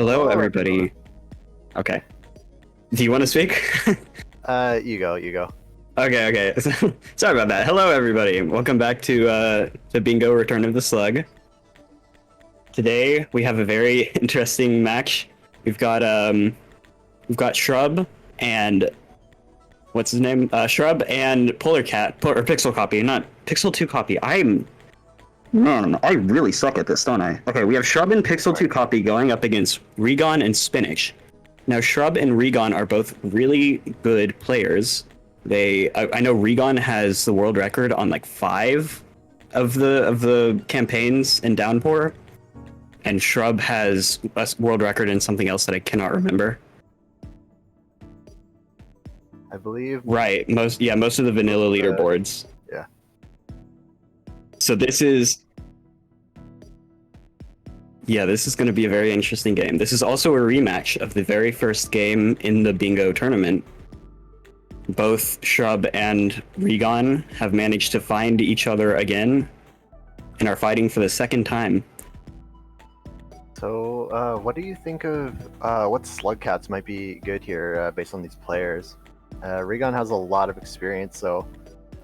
Hello, Hello, everyone. everybody. Okay. Do you want to speak? You go. Okay. Sorry about that. Hello, everybody. Welcome back to Bingo: Return of the Slug. Today we have a very interesting match. We've got Shrub and what's his name? Shrub and Polar Cat or Pixel Copy, not Pixel 2 Copy. Man, I really suck at this, don't I? Okay, we have Shrub and Pixel 2 Copy going up against Regon and Spinach. Now, Shrub and Regon are both really good players. I know Regon has the world record on like 5 of the campaigns in Downpour, and Shrub has a world record in something else that I cannot remember. I believe. Right, most of the vanilla leaderboards. Yeah. So this is going to be a very interesting game. This is also a rematch of the very first game in the Bingo tournament. Both Shrub and Regon have managed to find each other again and are fighting for the second time. So, what do you think of what Slugcats might be good here based on these players? Regon has a lot of experience, so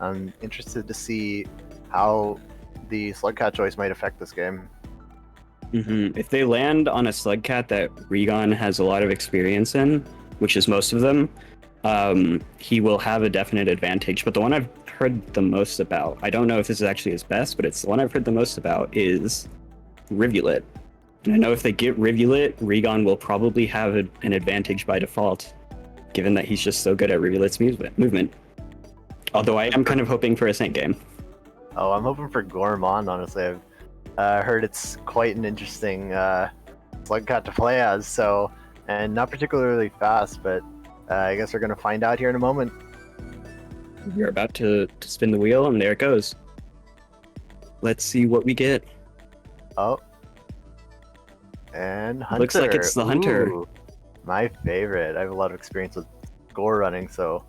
I'm interested to see how the Slugcat choice might affect this game. If they land on a Slugcat that Regon has a lot of experience in, which is most of them, he will have a definite advantage. But the one I've heard the most about, I don't know if this is actually his best, but it's the one I've heard the most about, is Rivulet. And I know if they get Rivulet, Regon will probably have an advantage by default, given that he's just so good at Rivulet's movement. Although I am kind of hoping for a Saint game. Oh, I'm hoping for Gourmand, honestly. I've heard it's quite an interesting Slugcat to play as, so, and not particularly fast, but I guess we're going to find out here in a moment. We're about to spin the wheel, and there it goes. Let's see what we get. Oh. And Hunter. Looks like it's the Hunter. Ooh, my favorite. I have a lot of experience with score running, so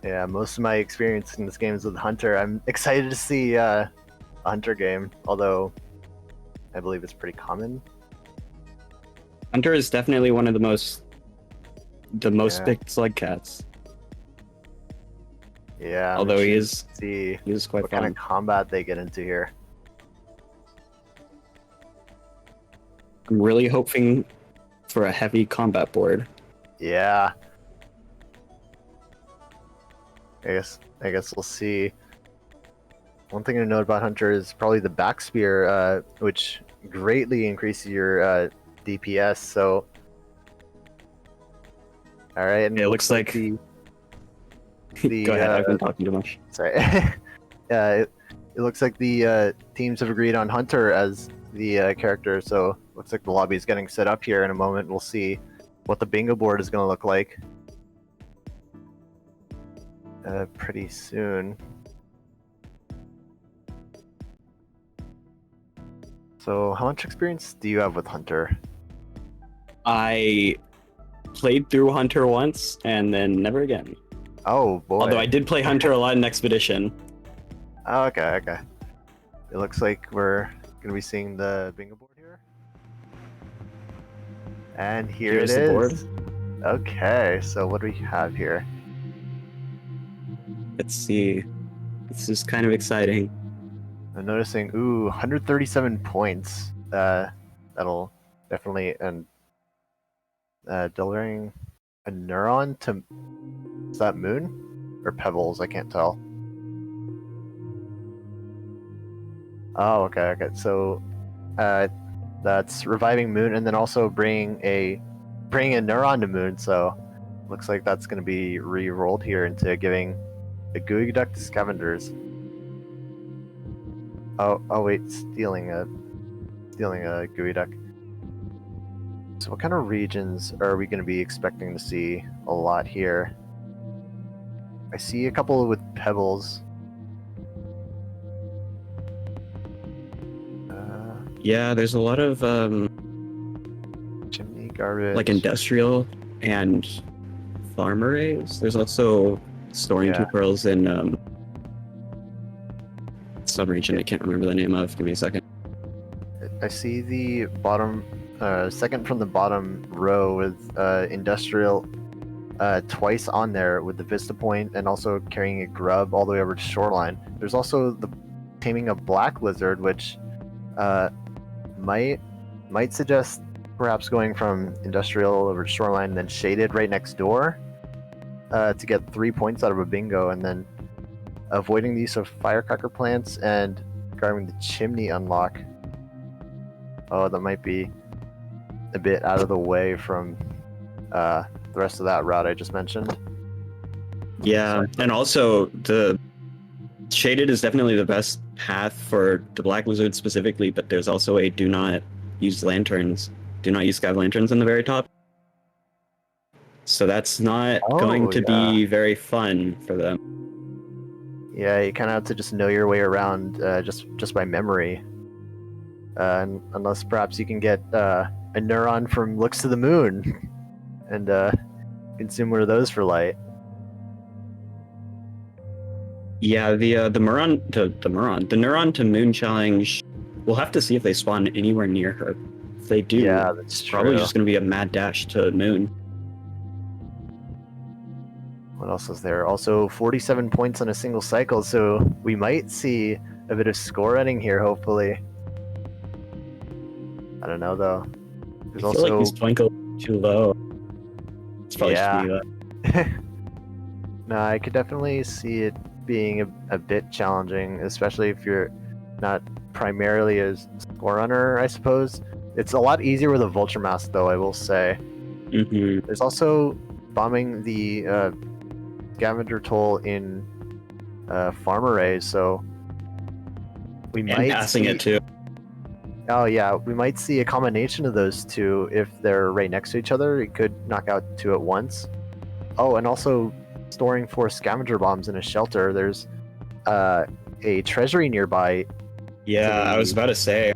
yeah, most of my experience in this game is with Hunter. I'm excited to see a Hunter game, although I believe it's pretty common. Hunter is definitely one of the most picked Slugcats. Yeah. Although he is quite what fun. kind of combat they get into here. I'm really hoping for a heavy combat board. Yeah. I guess we'll see. One thing to note about Hunter is probably the back spear, which greatly increases your DPS. So, all right, and it looks like the go ahead. I've been talking too much. Sorry. It looks like the teams have agreed on Hunter as the character. So looks like the lobby is getting set up here in a moment. We'll see what the bingo board is going to look like pretty soon. So how much experience do you have with Hunter? I played through Hunter once and then never again. Oh boy. Although I did play Hunter a lot in Expedition. Oh, okay. It looks like we're going to be seeing the bingo board here. And here's the board. Okay, so what do we have here? Let's see. This is kind of exciting. I'm noticing, 137 points. That'll definitely, and delivering a neuron to, is that Moon? Or Pebbles? I can't tell. Oh, okay. So, that's reviving Moon, and then also bringing a neuron to Moon. So, looks like that's going to be re-rolled here into giving a Gooey Duck to Scavengers. Oh wait, stealing a Gooey Duck. So what kind of regions are we going to be expecting to see a lot here? I see a couple with Pebbles. Yeah, there's a lot of Chimney, garbage. like industrial and farm arrays. There's also storing 2 pearls in some region I can't remember the name of. Give me a second. I see the bottom second from the bottom row with industrial twice on there with the Vista Point and also carrying a grub all the way over to Shoreline. There's also the taming a black lizard, which might suggest perhaps going from industrial over to Shoreline and then shaded right next door to get 3 points out of a bingo, and then avoiding the use of firecracker plants and grabbing the chimney unlock. Oh, that might be a bit out of the way from the rest of that route I just mentioned. Yeah, and also the shaded is definitely the best path for the black lizard specifically, but there's also a do not use lanterns, do not use scav lanterns in the very top. So that's not going to be very fun for them. Yeah, you kind of have to just know your way around just by memory. Unless perhaps you can get a neuron from Looks to the Moon and consume one of those for light. Yeah, the neuron to moon challenge. We'll have to see if they spawn anywhere near her. If they do, yeah, that's probably true. just going to be a mad dash to moon. What else is there? Also, 47 points on a single cycle, so we might see a bit of score running here, hopefully. I don't know, though. There's I feel like he's twinkle too low. It's probably No, I could definitely see it being a bit challenging, especially if you're not primarily a score runner, I suppose. It's a lot easier with a vulture mask, though, I will say. Mm-hmm. There's also bombing the scavenger toll in farm arrays, so we might passing it too. Oh yeah, we might see a combination of those two if they're right next to each other. It could knock out two at once. Oh, and also storing 4 scavenger bombs in a shelter. There's a treasury nearby. Yeah, I was about to say.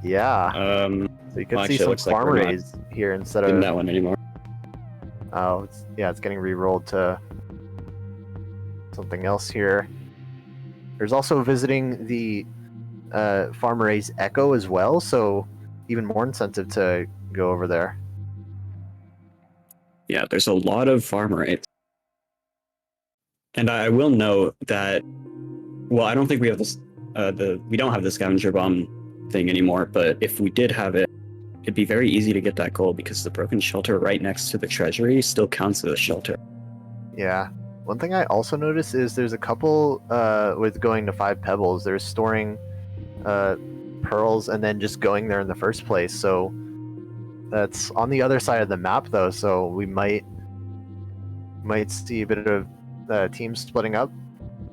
Yeah. So you could see some farm arrays here instead of that one anymore. Oh, it's getting re-rolled to something else here. There's also visiting the farm arrays echo as well, so even more incentive to go over there. Yeah, there's a lot of farm arrays. And I will note that, well, I don't think we have this, we don't have the scavenger bomb thing anymore, but if we did have it, it'd be very easy to get that goal because the broken shelter right next to the treasury still counts as a shelter. Yeah. One thing I also noticed is there's a couple with going to 5 pebbles. They're storing pearls and then just going there in the first place. So that's on the other side of the map, though. So we might see a bit of teams splitting up,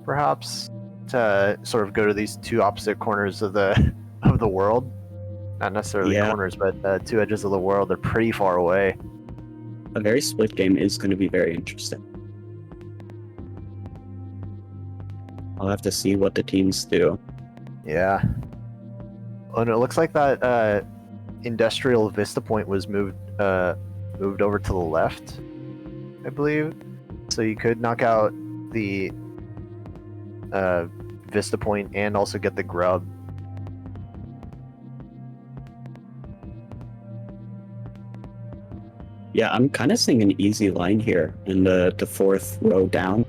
perhaps, to sort of go to these two opposite corners of the world. Not necessarily corners, but 2 edges of the world. They're pretty far away. A very split game is going to be very interesting. I'll have to see what the teams do. Yeah. Oh, and it looks like that industrial Vista Point was moved over to the left, I believe. So you could knock out the Vista Point and also get the grub. Yeah, I'm kind of seeing an easy line here in the 4th row down.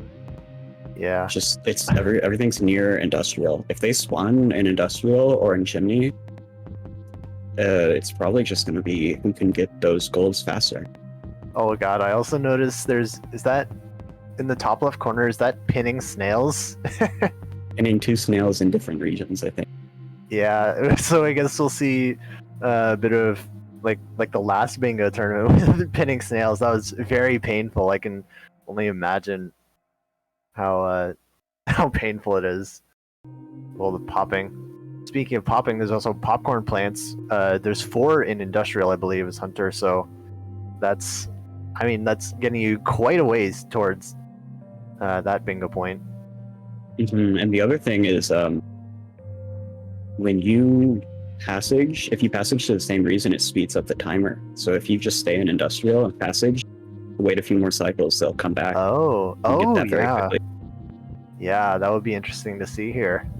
Yeah. Just everything's near industrial. If they spawn in industrial or in chimney, it's probably just going to be who can get those golds faster. Oh god, I also noticed is that in the top left corner, is that pinning snails? Pinning 2 snails in different regions, I think. Yeah, so I guess we'll see a bit of like the last bingo tournament with pinning snails. That was very painful. I can only imagine how painful it is. Well, the popping. Speaking of popping, there's also popcorn plants. There's 4 in industrial, I believe, as Hunter. So that's getting you quite a ways towards that bingo point. Mm-hmm. And the other thing is, when you passage, if you passage to the same reason, it speeds up the timer. So if you just stay in industrial and passage, wait a few more cycles, they'll come back. Get that very quickly. Yeah, that would be interesting to see here.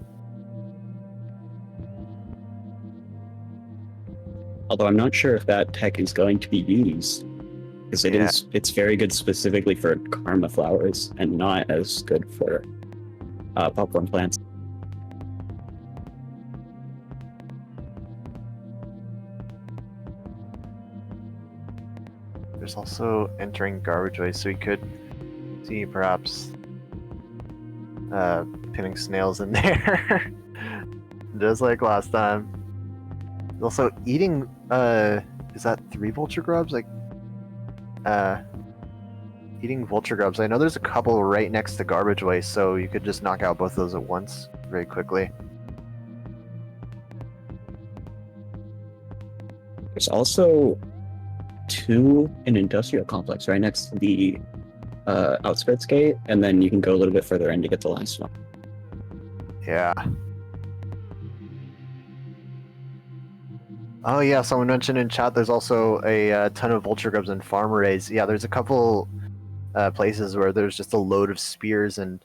Although I'm not sure if that tech is going to be used, because it's very good specifically for karma flowers and not as good for popcorn plants. There's also entering garbage waste, so we could see perhaps pinning snails in there, just like last time. Also eating, is that 3 vulture grubs? Like, eating vulture grubs. I know there's a couple right next to garbage waste, so you could just knock out both of those at once very quickly. There's also 2 in industrial complex right next to the outskirts gate, and then you can go a little bit further in to get the last one. Yeah. Oh yeah, someone mentioned in chat there's also a ton of vulture grubs and farm arrays. Yeah, there's a couple places where there's just a load of spears and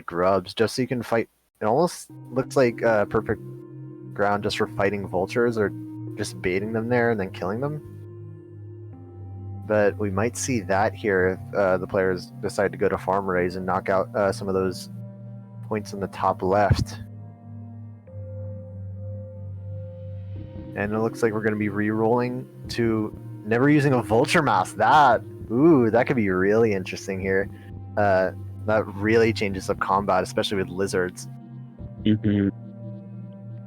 grubs just so you can fight. It almost looks like perfect ground just for fighting vultures or just baiting them there and then killing them. But we might see that here if the players decide to go to farm arrays and knock out some of those points in the top left. And it looks like we're going to be re-rolling to never using a vulture mask. That could be really interesting here. That really changes up combat, especially with lizards. Mm-hmm.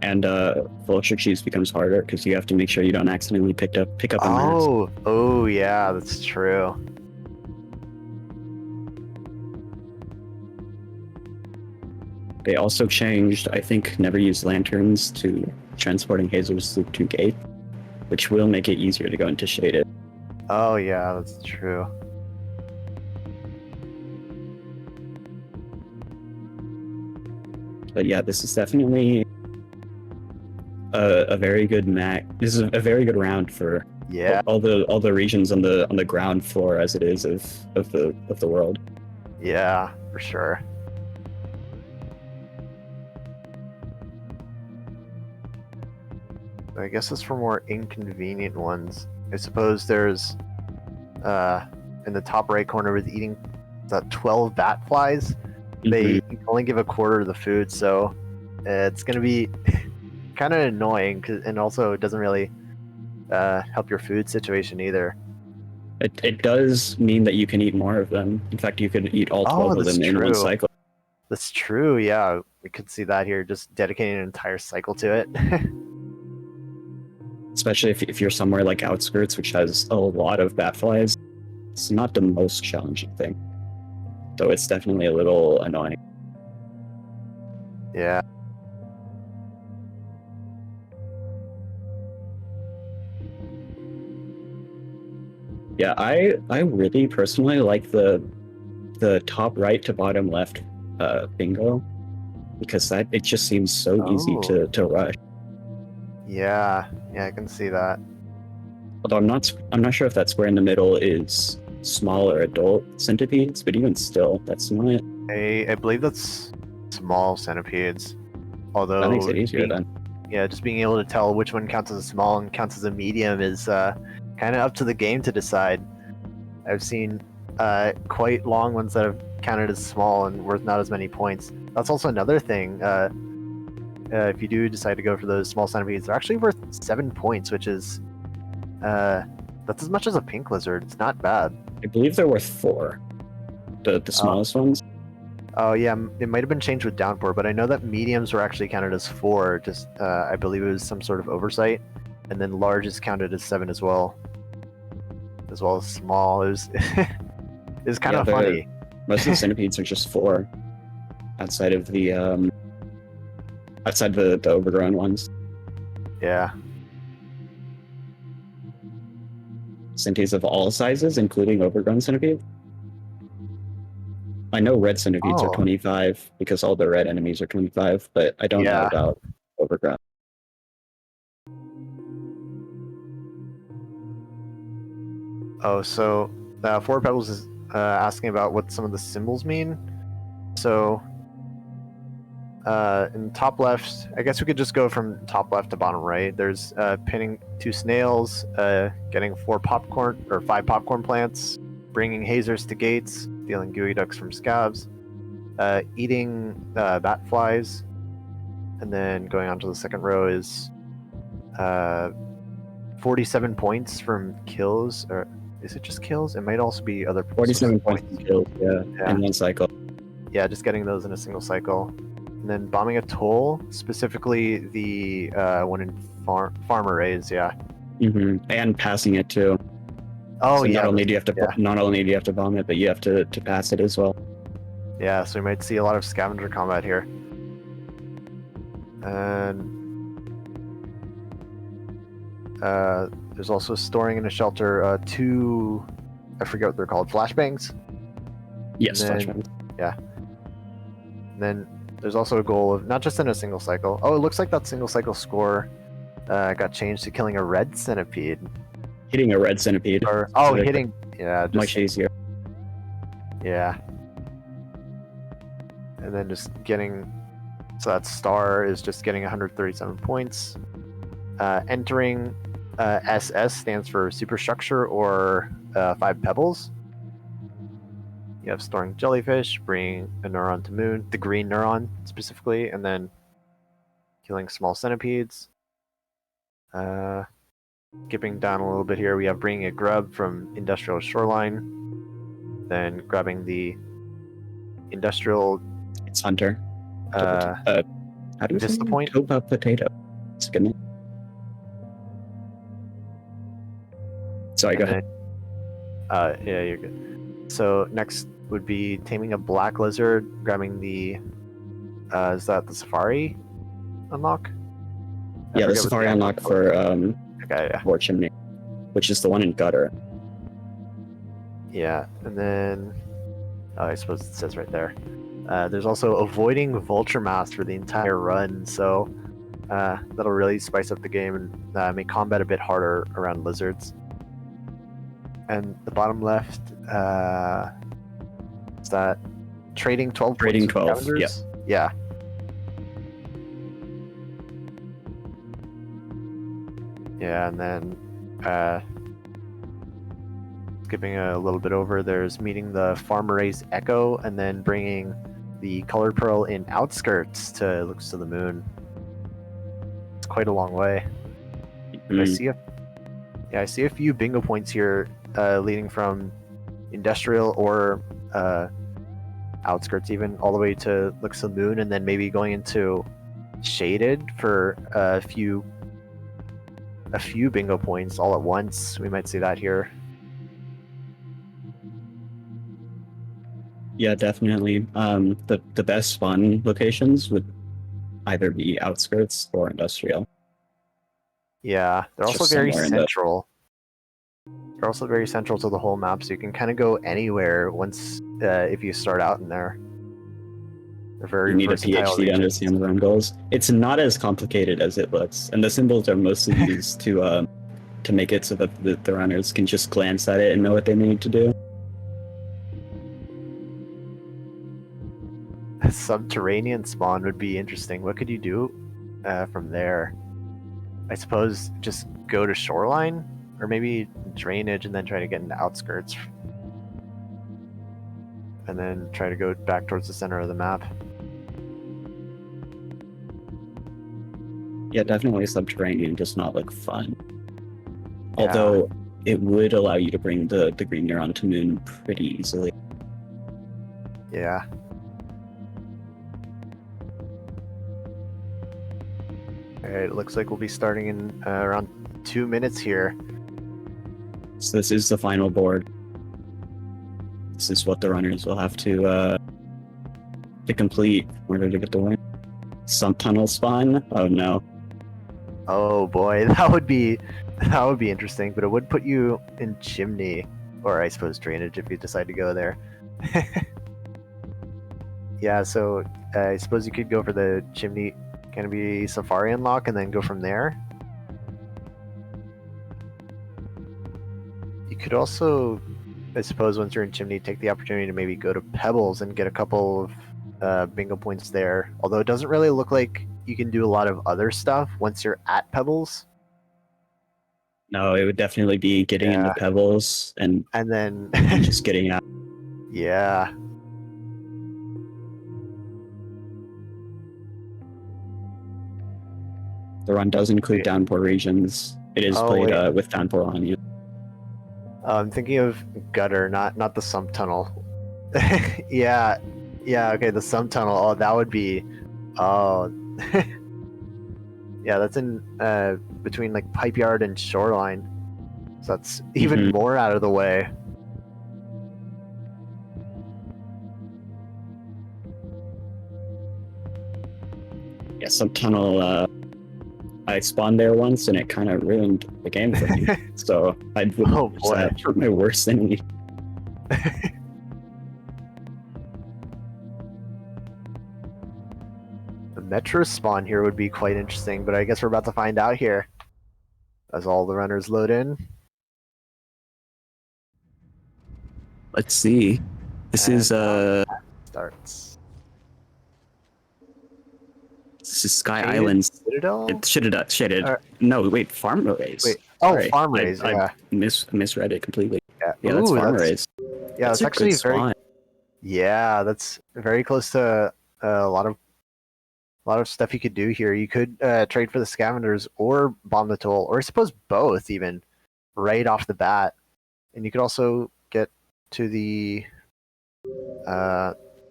And vulture cheese becomes harder because you have to make sure you don't accidentally pick up a mask. Oh yeah, that's true. They also changed, I think, never use lanterns to transporting hazers through gate, which will make it easier to go into shaded. Oh yeah, that's true. But yeah, this is definitely a very good This is a very good round for all the regions on the ground floor as it is of the world. Yeah, for sure. I guess it's for more inconvenient ones. I suppose there's in the top right corner with eating 12 bat flies. They only give a quarter of the food, so it's gonna be kind of annoying, and also it doesn't really help your food situation either. It does mean that you can eat more of them. In fact, you could eat all 12 of them in one cycle. That's true, yeah. We could see that here, just dedicating an entire cycle to it. Especially if you're somewhere like outskirts, which has a lot of bat flies. It's not the most challenging thing, though it's definitely a little annoying. Yeah. Yeah, I really personally like the top right to bottom left bingo, because it just seems so easy to rush. Yeah, I can see that. Although I'm not sure if that square in the middle is small or adult centipedes, but even still, that's not. I believe that's small centipedes. Although that makes it easier then. Yeah, just being able to tell which one counts as a small and counts as a medium is kind of up to the game to decide. I've seen quite long ones that have counted as small and worth not as many points. That's also another thing. If you do decide to go for those small centipedes, they're actually worth 7 points, which is that's as much as a pink lizard. It's not bad. I believe they're worth 4. The smallest ones. Oh yeah, it might have been changed with Downpour, but I know that mediums were actually counted as 4. Just I believe it was some sort of oversight, and then large is counted as 7 as well as small. It was kind of funny. Most of the centipedes are just 4, outside of the overgrown ones. Yeah. Centipedes of all sizes, including overgrown centipedes. I know red centipedes are 25 because all the red enemies are 25, but I don't know about overgrown. Oh, so Four Pebbles is asking about what some of the symbols mean. So In top left, I guess we could just go from top left to bottom right. There's pinning 2 snails, getting 5 popcorn plants, bringing hazers to gates, dealing gooey ducks from scabs, eating bat flies, and then going on to the second row is 47 points from kills, or is it just kills? It might also be other 47 points from kills, yeah, in one cycle. Yeah, just getting those in a single cycle. And then bombing a toll, specifically the one in farm arrays, yeah. And passing it too. Oh, so yeah. Not only do you have to bomb it, but you have to pass it as well. Yeah, so we might see a lot of scavenger combat here. And there's also storing in a shelter 2, I forget what they're called, flashbangs? Yes, flashbangs. Yeah. And then there's also a goal of not just in a single cycle. Oh, it looks like that single cycle score got changed to killing a red centipede. Hitting a red centipede. Hitting. Yeah, just, much easier. Yeah. And then just getting. So that star is just getting 137 points. Entering SS stands for superstructure or 5 pebbles. You have storing jellyfish, bringing a neuron to moon, the green neuron specifically, and then killing small centipedes. Skipping down a little bit here, we have bringing a grub from industrial shoreline, then grabbing the industrial. It's hunter. How do you say point? Toba potato. It's good. Sorry, go ahead. Yeah, you're good. So next would be taming a black lizard, grabbing the is that the safari unlock? Yeah, the safari unlock for for chimney, which is the one in gutter. Yeah, and then I suppose it says right there. There's also avoiding vulture mass for the entire run, so that'll really spice up the game and make combat a bit harder around lizards. And the bottom left is that trading 12 trading 12, yeah. Yeah, and then skipping a little bit over, there's meeting the farm arrays echo and then bringing the colored pearl in outskirts to looks to the moon. It's quite a long way. I see a few bingo points here leading from industrial or outskirts even all the way to looks to the moon, and then maybe going into shaded for a few bingo points all at once. We might see that here. Yeah, definitely. The best spawn locations would either be outskirts or industrial. Yeah, they're also very central. They're also very central to the whole map, so you can kind of go anywhere once if you start out in there. They're very you need a PhD to understand the run goals. It's not as complicated as it looks, and the symbols are mostly used to make it so that the runners can just glance at it and know what they need to do. A subterranean spawn would be interesting. What could you do from there? I suppose just go to shoreline, or maybe drainage and then try to get into outskirts. And then try to go back towards the center of the map. Yeah, definitely subterranean does not look fun. Yeah. Although it would allow you to bring the green neuron to moon pretty easily. Yeah. Alright, it looks like we'll be starting in around 2 minutes here. So this is the final board. This is what the runners will have to complete in order to get the win. Some tunnel spawn? Oh no. Oh boy, that would be interesting, but it would put you in chimney, or I suppose drainage if you decide to go there. Yeah, so I suppose you could go for the chimney canopy safari unlock and then go from there. You could also, I suppose, once you're in chimney, take the opportunity to maybe go to pebbles and get a couple of bingo points there. Although it doesn't really look like you can do a lot of other stuff once you're at Pebbles. No, it would definitely be getting into Pebbles and then just getting out. Yeah. The run does include Downpour regions. It is played with Downpour on you. I'm thinking of gutter, not the sump tunnel. Yeah, okay, the sump tunnel. Oh, that would be. Oh, yeah, that's in between like Pipe Yard and Shoreline, so that's even more out of the way. Yeah, sump tunnel. I spawned there once and it kind of ruined the game for me. So I wouldn't use that for my worst enemy. The Metro spawn here would be quite interesting, but I guess we're about to find out here as all the runners load in. Let's see. This is starts. This is Sky Islands. Citadel? It shaded. No, wait, Farm Raise. Wait, Farm Raise. I misread it completely. Yeah, that's Farm Raise. Yeah, that's actually very. Yeah, that's very close to a lot of stuff you could do here. You could trade for the scavengers or bomb the toll, or I suppose both even, right off the bat. And you could also get to the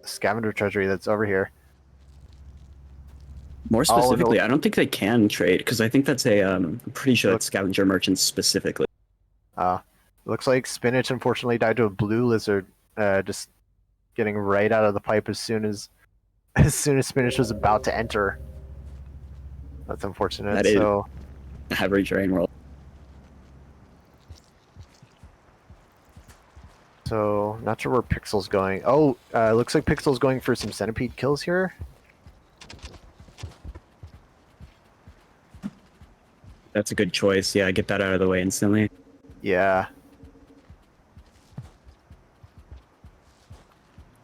scavenger treasury that's over here. More specifically, I don't think they can trade because I think that's I'm pretty sure it's scavenger merchants specifically. Looks like Spinach unfortunately died to a blue lizard, just getting right out of the pipe as soon as Spinach was about to enter. That's unfortunate. That is average rain roll. So not sure where Pixel's going. Oh, looks like Pixel's going for some centipede kills here. That's a good choice. Yeah, get that out of the way instantly. Yeah.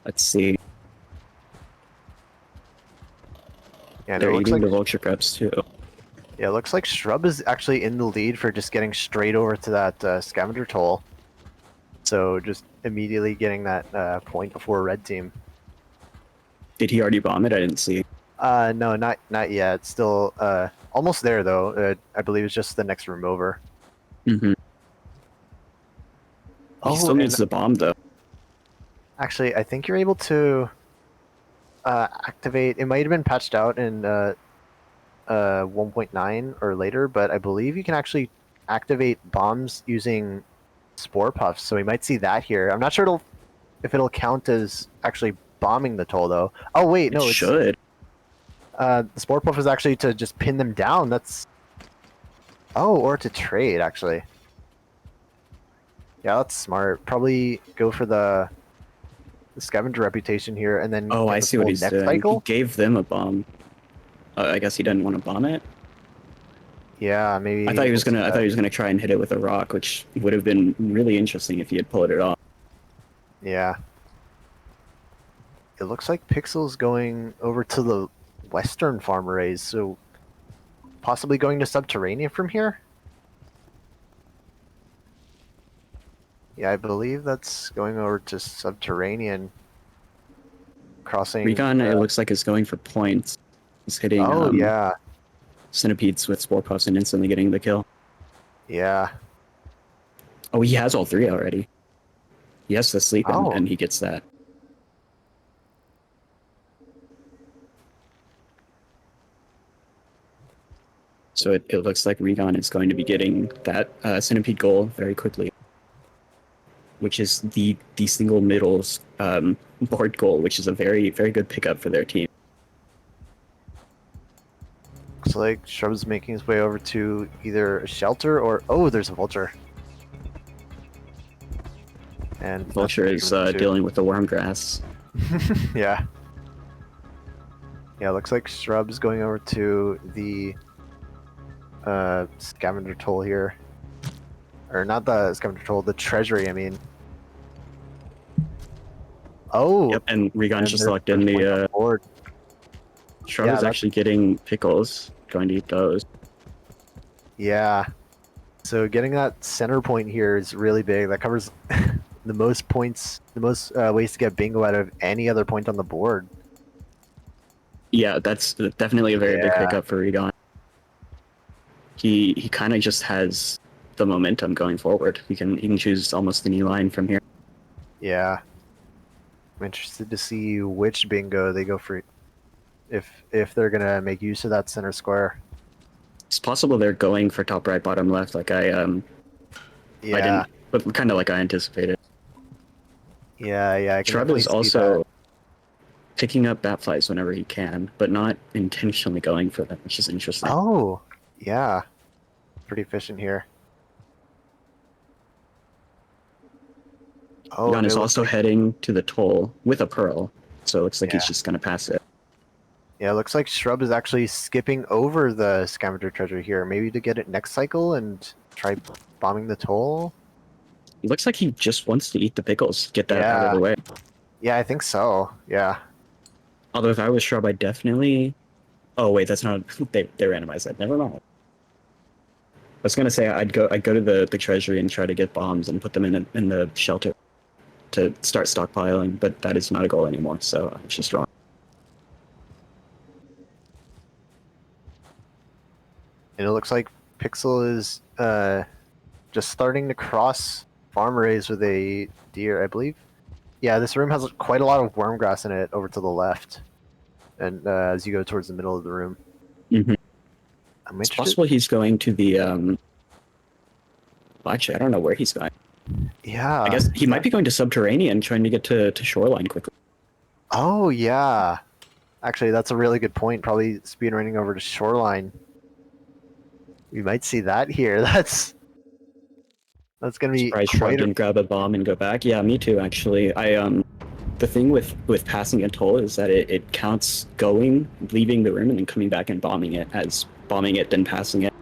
Let's see. Yeah, they're eating the vulture preps too. Yeah, it looks like Shrub is actually in the lead for just getting straight over to that scavenger toll. So just immediately getting that point before red team. Did he already bomb it? I didn't see. No, not yet. It's still almost there though. I believe it's just the next room over. He still needs the bomb though. Actually, I think you're able to activate. It might have been patched out in 1.9 or later, but I believe you can actually activate bombs using spore puffs. So we might see that here. I'm not sure if it'll count as actually bombing the toll though. Oh wait, no, it should. The spore puff is actually to just pin them down. That's or to trade actually. Yeah, that's smart. Probably go for the scavenger reputation here, and then I see what he's doing. Cycle. He gave them a bomb. I guess he didn't want to bomb it. Yeah, maybe. I thought he was gonna try and hit it with a rock, which would have been really interesting if he had pulled it off. Yeah. It looks like Pixel's going over to the western farm arrays, so possibly going to Subterranean from here. Yeah, I believe that's going over to Subterranean. Crossing. Recon, it looks like is going for points. He's hitting. Yeah. Centipedes with spore puffs and instantly getting the kill. Yeah. Oh, he has all three already. He has to sleep and he gets that. So it looks like Recon is going to be getting that centipede goal very quickly, which is the single middle board goal, which is a very, very good pickup for their team. Looks like Shrub's making his way over to either a shelter or there's a vulture. And vulture is dealing with the worm grass. Yeah. Yeah, looks like Shrub's going over to the scavenger toll here. Or not the scavenger toll, the treasury, I mean. Oh, Yep, and Regon's just there's locked in first point on the board. Shrub Yeah, is actually getting pickles. Going to eat those. Yeah. So getting that center point here is really big. That covers the most points, the most ways to get bingo out of any other point on the board. Yeah, that's definitely a very big Yeah. pickup for Regon. He kind of just has the momentum going forward. He can choose almost any line from here. Yeah. I'm interested to see which bingo they go for, if they're gonna make use of that center square. It's possible they're going for top right, bottom left, like I Yeah. didn't, but kind of like I anticipated. Yeah. I can Shrub definitely is see that. also picking up bat flies whenever he can, but not intentionally going for them, which is interesting. Oh, yeah. Pretty efficient here. Oh, Regon and it is looks also like heading to the toll with a pearl, so it looks like he's yeah. just gonna pass it. Yeah, it looks like Shrub is actually skipping over the scavenger treasure here, maybe to get it next cycle and try bombing the toll. It looks like he just wants to eat the pickles, get that out of Yeah, the way. yeah, I think so. Yeah. Although if I was Shrub, I definitely. Oh wait, that's not. They randomized that. Never mind. I was gonna say I'd go to the treasury and try to get bombs and put them in the shelter to start stockpiling, but that is not a goal anymore. So it's just wrong. And it looks like Pixel is just starting to cross farm arrays with a deer, I believe. Yeah, this room has quite a lot of worm grass in it over to the left, and as you go towards the middle of the room. Mm-hmm. I'm It's interested. possible he's going to the. Well, actually, I don't know where he's going. Yeah. I guess he might be going to subterranean, trying to get to shoreline quickly. Oh yeah. Actually, that's a really good point. Probably speed running over to shoreline. We might see that here. That's gonna be Surprise Shrub quite a didn't grab a bomb and go back. Yeah, me too. Actually, the thing with passing a toll is that it counts going, leaving the room, and then coming back and bombing it as bombing it, then passing it.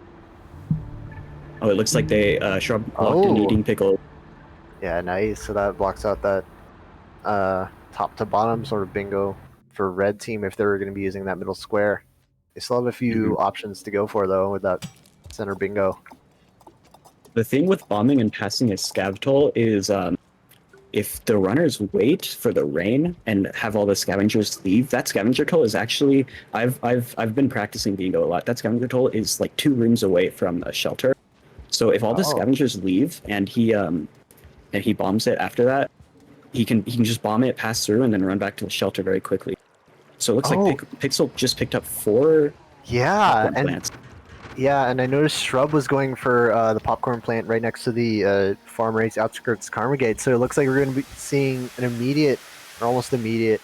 Oh, it looks like they Shrub locked in eating pickle. Yeah, nice. So that blocks out that top to bottom sort of bingo for red team if they were going to be using that middle square. They still have a few options to go for though with that center bingo. The thing with bombing and passing a scav toll is if the runners wait for the rain and have all the scavengers leave, that scavenger toll is actually I've been practicing bingo a lot. That scavenger toll is like 2 rooms away from a shelter. So if all the scavengers leave and he bombs it after that, he can just bomb it, pass through, and then run back to the shelter very quickly. So it looks like Pixel just picked up 4 popcorn plants. Yeah, and I noticed Shrub was going for the popcorn plant right next to the farm race outskirts Karma Gate. So it looks like we're going to be seeing an immediate, or almost immediate,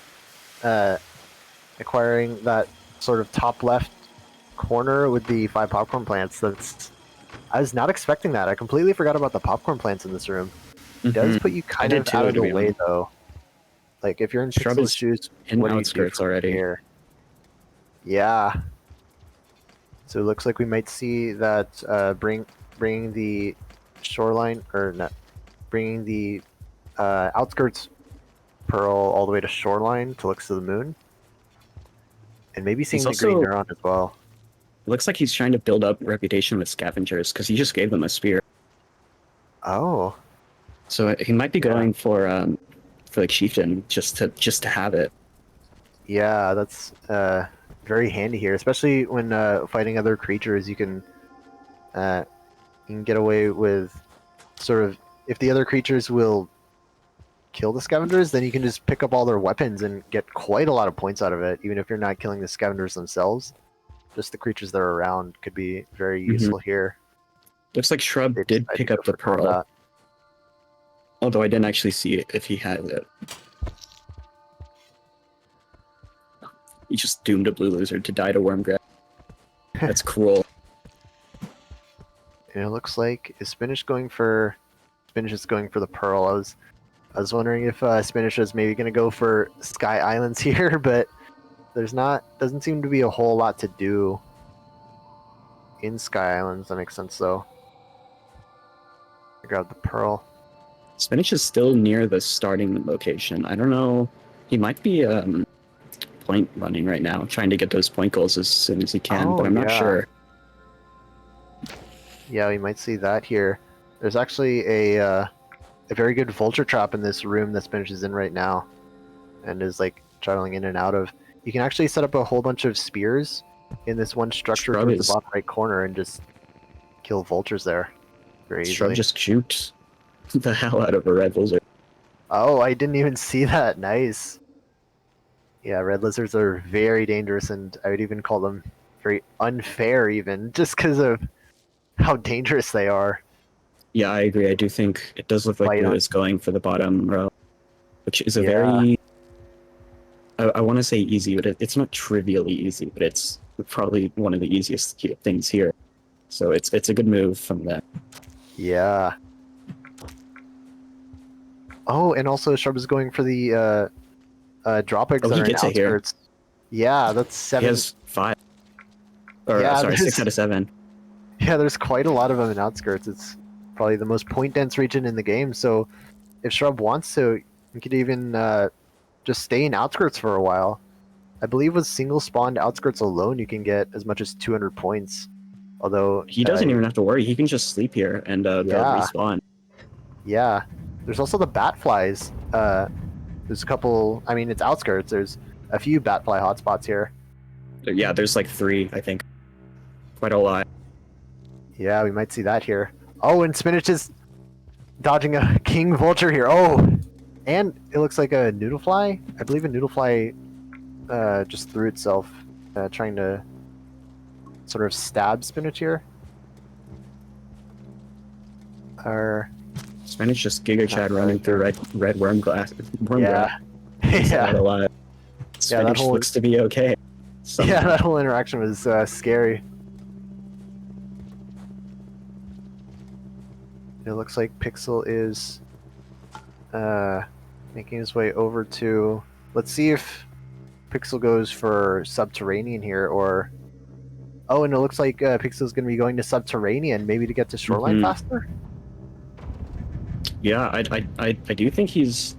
acquiring that sort of top left corner with the 5 popcorn plants. I was not expecting that. I completely forgot about the popcorn plants in this room. It does put you kind of out of the way, though. Like, if you're in Pixel's shoes, what do you do already here? Yeah. So it looks like we might see that bringing the shoreline, or not, bringing the outskirts Pearl all the way to shoreline to look to the moon. And maybe seeing the green neuron as well. It looks like he's trying to build up reputation with scavengers because he just gave them a spear. Oh. So he might be going for like chieftain just to have it. Yeah, that's very handy here, especially when fighting other creatures. You can get away with sort of, if the other creatures will kill the scavengers, then you can just pick up all their weapons and get quite a lot of points out of it, even if you're not killing the scavengers themselves. Just the creatures that are around could be very useful here. Looks like Shrub did pick up the pearl. Combat. Although I didn't actually see it if he had it. He just doomed a blue lizard to die to wormgrass. That's cruel. And it looks like Spinach is going for the pearl. I was wondering if Spinach is maybe going to go for Sky Islands here, but doesn't seem to be a whole lot to do in Sky Islands. That makes sense though. I grabbed the pearl. Spinach is still near the starting location. I don't know. He might be point running right now, trying to get those point goals as soon as he can, but I'm not sure. Yeah, we might see that here. There's actually a very good vulture trap in this room that Spinach is in right now, and is like traveling in and out of. You can actually set up a whole bunch of spears in this one structure towards the bottom right corner and just kill vultures there very easily. Shrub just shoot the hell out of a red lizard. Oh, I didn't even see that. Nice. Yeah, red lizards are very dangerous, and I would even call them very unfair, even just because of how dangerous they are. Yeah, I agree. I do think it does look like it's going for the bottom row, which is a very, I want to say easy, but it's not trivially easy, but it's probably one of the easiest things here. So it's a good move from them. Yeah. Oh, and also Shrub is going for the drop eggs that are in outskirts. Yeah, that's 7. He has 5. Or sorry, 6 out of 7. Yeah, there's quite a lot of them in outskirts. It's probably the most point dense region in the game. So if Shrub wants to, he could even just stay in outskirts for a while. I believe with single spawned outskirts alone, you can get as much as 200 points. Although he doesn't even have to worry. He can just sleep here and go respawn. Yeah. There's also the bat flies. There's a couple. I mean, it's outskirts. There's a few bat fly hotspots here. Yeah, there's like 3, I think. Quite a lot. Yeah, we might see that here. Oh, and Spinach is dodging a king vulture here. Oh, and it looks like a noodlefly. I believe a noodlefly just threw itself, trying to sort of stab Spinach here. Spinach just Giga Chad running through red worm glass. Yeah. Yeah. A lot. Spinach looks to be okay. Yeah, that whole interaction was scary. It looks like Pixel is making his way over to... Let's see if Pixel goes for Subterranean here, or... Oh, and it looks like Pixel's going to be going to Subterranean, maybe to get to Shoreline faster? Yeah, I do think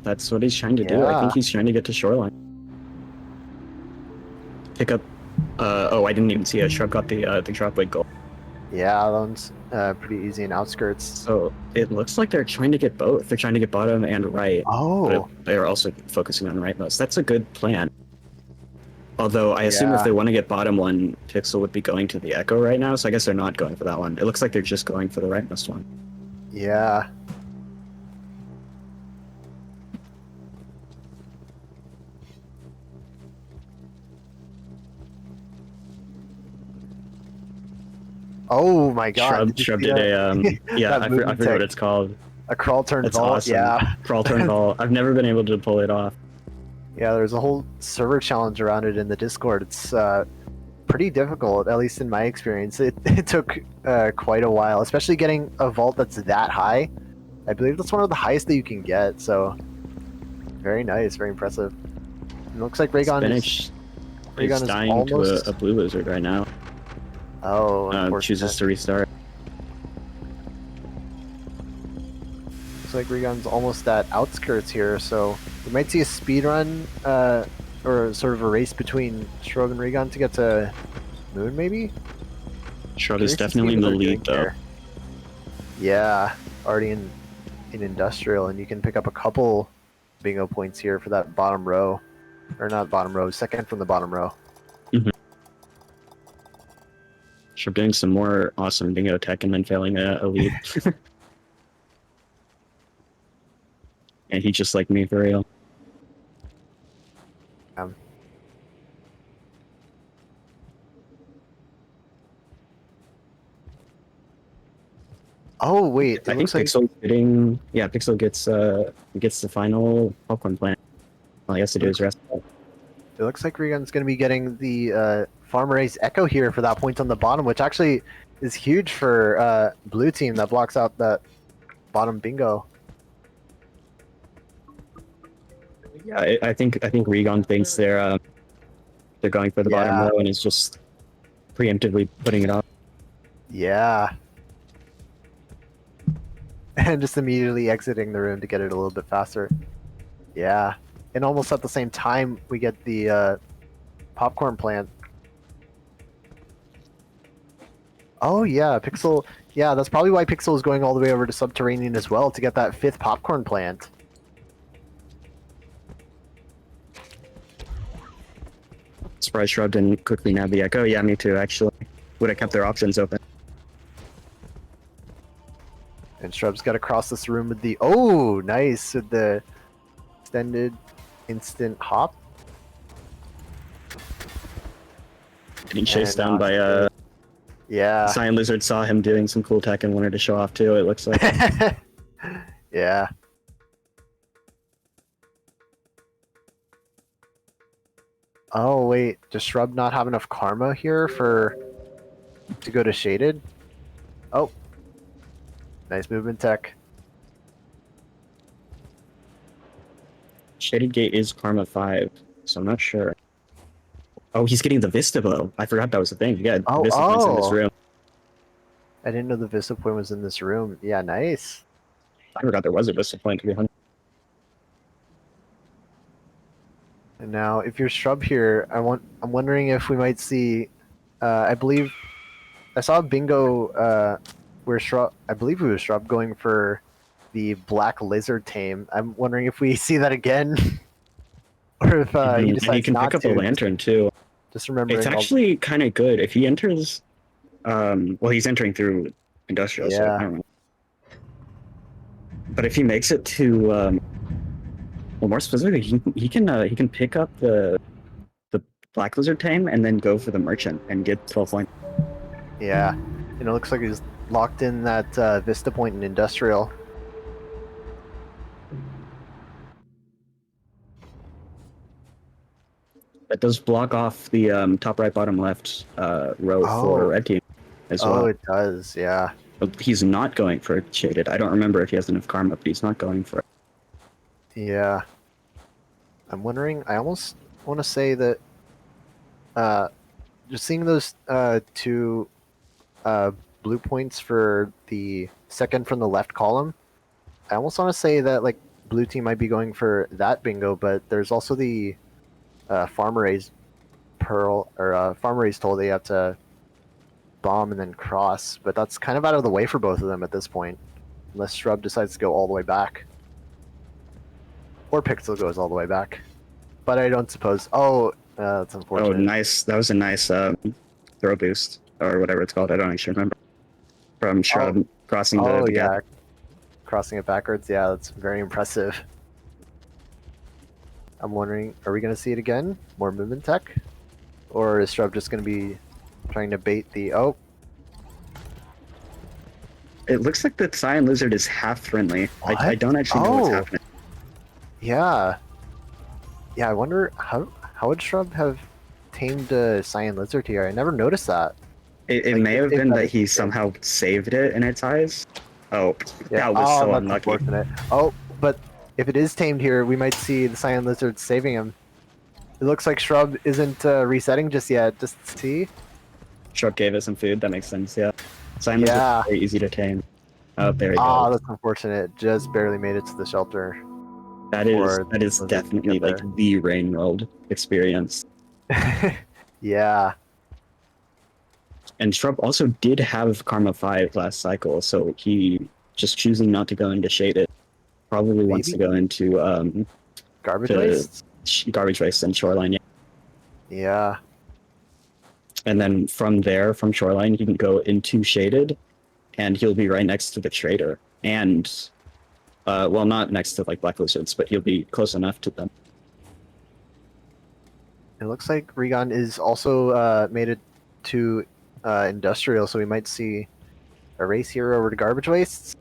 that's what he's trying to do. I think he's trying to get to Shoreline. Pick up... oh, I didn't even see it. Shrub got the drop weight goal. Yeah, that one's pretty easy in outskirts. So it looks like they're trying to get both. They're trying to get bottom and right. Oh. But they're also focusing on right most. That's a good plan. Although I assume if they want to get bottom one, Pixel would be going to the Echo right now, so I guess they're not going for that one. It looks like they're just going for the rightmost one. Yeah. Oh my god. Shrub did a, yeah, I forget what it's called. A crawl turn That's vault, awesome. yeah. Crawl turn vault. I've never been able to pull it off. Yeah, there's a whole server challenge around it in the Discord. It's pretty difficult, at least in my experience. It took quite a while, especially getting a vault that's that high. I believe that's one of the highest that you can get, so very nice, very impressive. It looks like Raygon is dying almost... to a blue lizard right now. Oh, chooses to restart. Looks like Raygon's almost at outskirts here, so we might see a speed run, or sort of a race between Shrub and Raygon to get to Moon, maybe? Shrub is definitely in the lead, though. Yeah, already in Industrial, and you can pick up a couple bingo points here for that bottom row. Or not bottom row, second from the bottom row. Mm-hmm. Shrub doing some more awesome bingo tech and then failing a lead. And he just like me for real. Oh wait, I think Pixel getting Pixel gets the final popcorn plant. All he has to do is rest. It looks like Raygon's going to be getting the Farm Race Echo here for that point on the bottom, which actually is huge for blue team that blocks out that bottom bingo. Yeah, I think Raygon thinks they're going for the bottom row and is just preemptively putting it off. Yeah. and just immediately exiting the room to get it a little bit faster. Yeah, and almost at the same time we get the popcorn plant. Oh yeah, Pixel. Yeah, that's probably why Pixel is going all the way over to Subterranean as well to get that 5th popcorn plant. Surprise Shrub didn't quickly nab the Echo. Yeah, me too, actually. Would have kept their options open. And Shrub's got to cross this room with the... Oh, nice! With the extended instant hop. Getting chased And down by yeah. Cyan Lizard saw him doing some cool tech and wanted to show off too, it looks like. Yeah. Oh wait, does Shrub not have enough karma here to go to Shaded? Oh. Nice movement tech. Shaded Gate is Karma 5, so I'm not sure. Oh, he's getting the Vista Bow. I forgot that was a thing. Yeah, Oh, Vista Point's in this room. I didn't know the Vista Point was in this room. Yeah, nice. I forgot there was a Vista Point, to be honest. And now, if you're Shrub here, I'm wondering if we might see. I believe I saw a bingo where Shrub. I believe it was Shrub going for the Black Lizard tame. I'm wondering if we see that again, or if he decides and he can not pick up to. a lantern too. Just remember, It's actually kind of good if he enters. Well, he's entering through industrial, so I don't know. But if he makes it to, well, more specifically, he can pick up the Black Lizard tame and then go for the merchant and get 12 points. Yeah, and it looks like he's locked in that Vista Point in industrial. That does block off the top right, bottom left row for red team as well. Oh, it does, yeah. But he's not going for Shaded. I don't remember if he has enough karma, but he's not going for it. Yeah. I'm wondering, I almost want to say that just seeing those 2 blue points for the second from the left column, I almost want to say that like blue team might be going for that bingo, but there's also the Farmer A's Pearl, or Farmer A's told they have to bomb and then cross, but that's kind of out of the way for both of them at this point, unless Shrub decides to go all the way back. Or Pixel goes all the way back. But I don't suppose... Oh, that's unfortunate. Oh, nice. That was a nice throw boost, or whatever it's called. I don't actually remember. From Shrub crossing the gap. Crossing it backwards. Yeah, that's very impressive. I'm wondering, are we going to see it again? More movement tech? Or is Shrub just going to be trying to bait the... Oh. It looks like the Cyan Lizard is half friendly. I don't actually know what's happening. Yeah. Yeah, I wonder how would Shrub have tamed Cyan Lizard here? I never noticed that. It may have been that he somehow saved it in its eyes. Oh, yeah. That was so that's unlucky. Unfortunate. Oh, but if it is tamed here, we might see the Cyan Lizard saving him. It looks like Shrub isn't resetting just yet. Just see. Shrub gave it some food. That makes sense. Yeah. Cyan Lizard is very easy to tame. Oh, there he goes. Oh, that's unfortunate. Just barely made it to the shelter. That is definitely like the Rain World experience. Yeah. And Shrub also did have Karma 5 last cycle, so he just choosing not to go into Shaded probably wants to go into Garbage Waste? Garbage Waste and Shoreline. Yeah. Yeah. And then from there, from Shoreline, he can go into Shaded, and he'll be right next to the Trader. And, well, not next to like Black Lizards, but he'll be close enough to them. It looks like Regon is also made it to Industrial, so we might see a race here over to Garbage Wastes.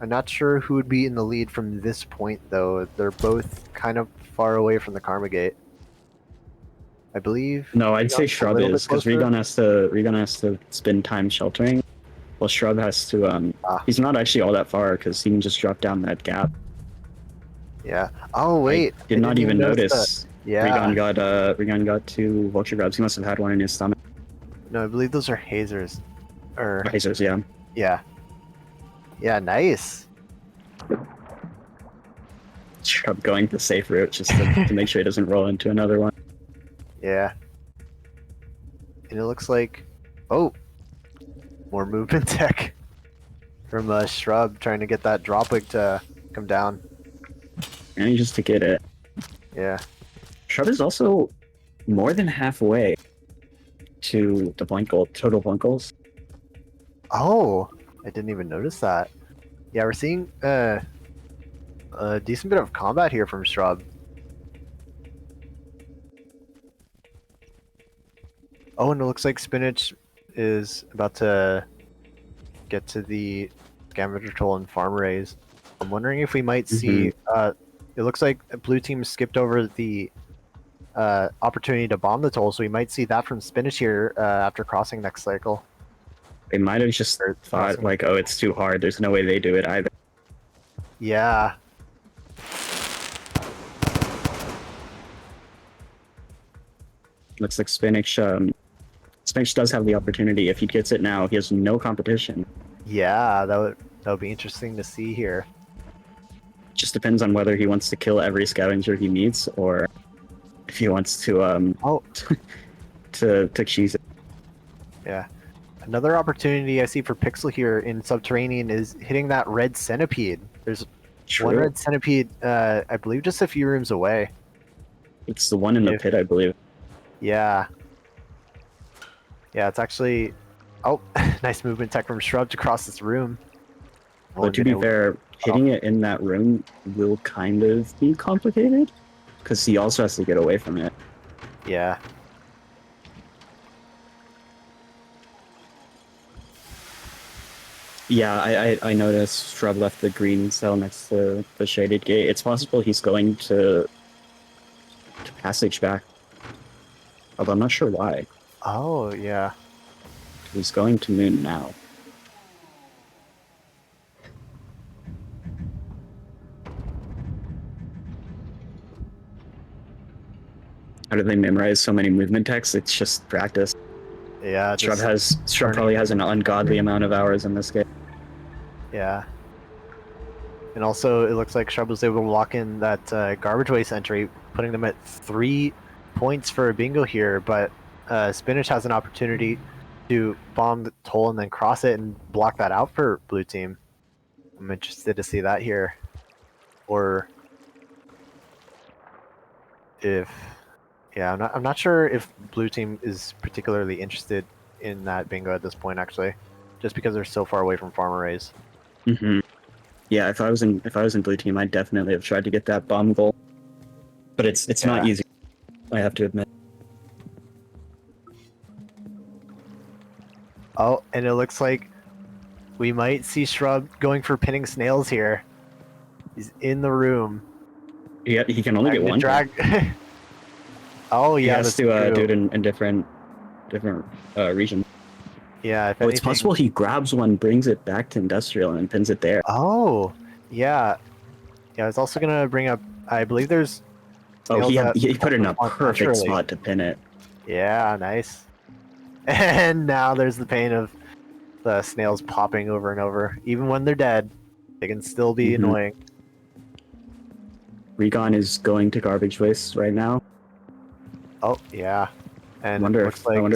I'm not sure who would be in the lead from this point, though. They're both kind of far away from the Karma Gate. I believe. No, I'd say Shrub is, because Regon has to spend time sheltering. Well, Shrub has to. He's not actually all that far because he can just drop down that gap. Yeah. Oh wait. I did not even notice. Yeah. Regon got 2 vulture grabs. He must have had one in his stomach. No, I believe those are hazers. Hazers, yeah. Yeah. Yeah, nice. Shrub going the safe route just to make sure he doesn't roll into another one. Yeah. And it looks like, oh, more movement tech from Shrub trying to get that drop wig to come down. And just to get it. Yeah. Shrub is also more than halfway to the point goal, total point goals. Oh, I didn't even notice that. Yeah, we're seeing a decent bit of combat here from Shrub. Oh, and it looks like Spinach is about to get to the Scavenger Toll and Farm Raise. I'm wondering if we might see. It looks like the blue team skipped over the opportunity to bomb the toll, so we might see that from Spinach here after crossing next cycle. They might have just thought, like, oh, it's too hard. There's no way they do it either. Yeah. Looks like Spinach. Spinach does have the opportunity. If he gets it now, he has no competition. Yeah, that would be interesting to see here. Just depends on whether he wants to kill every scavenger he meets, or if he wants to to cheese it. Yeah. Another opportunity I see for Pixel here in Subterranean is hitting that red centipede. There's one red centipede, I believe, just a few rooms away. It's the one in the pit, I believe. Yeah. Yeah, it's actually... Oh, nice movement tech from Shrub to cross this room. But to be fair, hitting it in that room will kind of be complicated, because he also has to get away from it. Yeah. Yeah, I noticed Shrub left the green cell next to the shaded gate. It's possible he's going to passage back. Although I'm not sure why. Oh, yeah. He's going to Moon now. How do they memorize so many movement techs? It's just practice. Yeah, Shrub probably has an ungodly amount of hours in this game. Yeah. And also, it looks like Shrub was able to lock in that garbage waste entry, putting them at 3 points for a bingo here, but Spinach has an opportunity to bomb the toll and then cross it and block that out for blue team. I'm interested to see that here. Or if... Yeah, I'm not sure if blue team is particularly interested in that bingo at this point, actually, just because they're so far away from farm arrays. Yeah, if I was in blue team, I'd definitely have tried to get that bomb goal, but it's not easy, I have to admit. Oh, and it looks like we might see Shrub going for pinning snails here. He's in the room. Yeah, he can only get one. Oh yeah, he has to do it in different regions. Yeah. It's possible he grabs one, brings it back to industrial, and pins it there. Oh, yeah. Yeah, I was also gonna bring up. I believe there's. Oh, he put it in a perfect spot to pin it. Yeah, nice. And now there's the pain of the snails popping over and over. Even when they're dead, they can still be annoying. Regon is going to garbage waste right now. Oh yeah, and I wonder if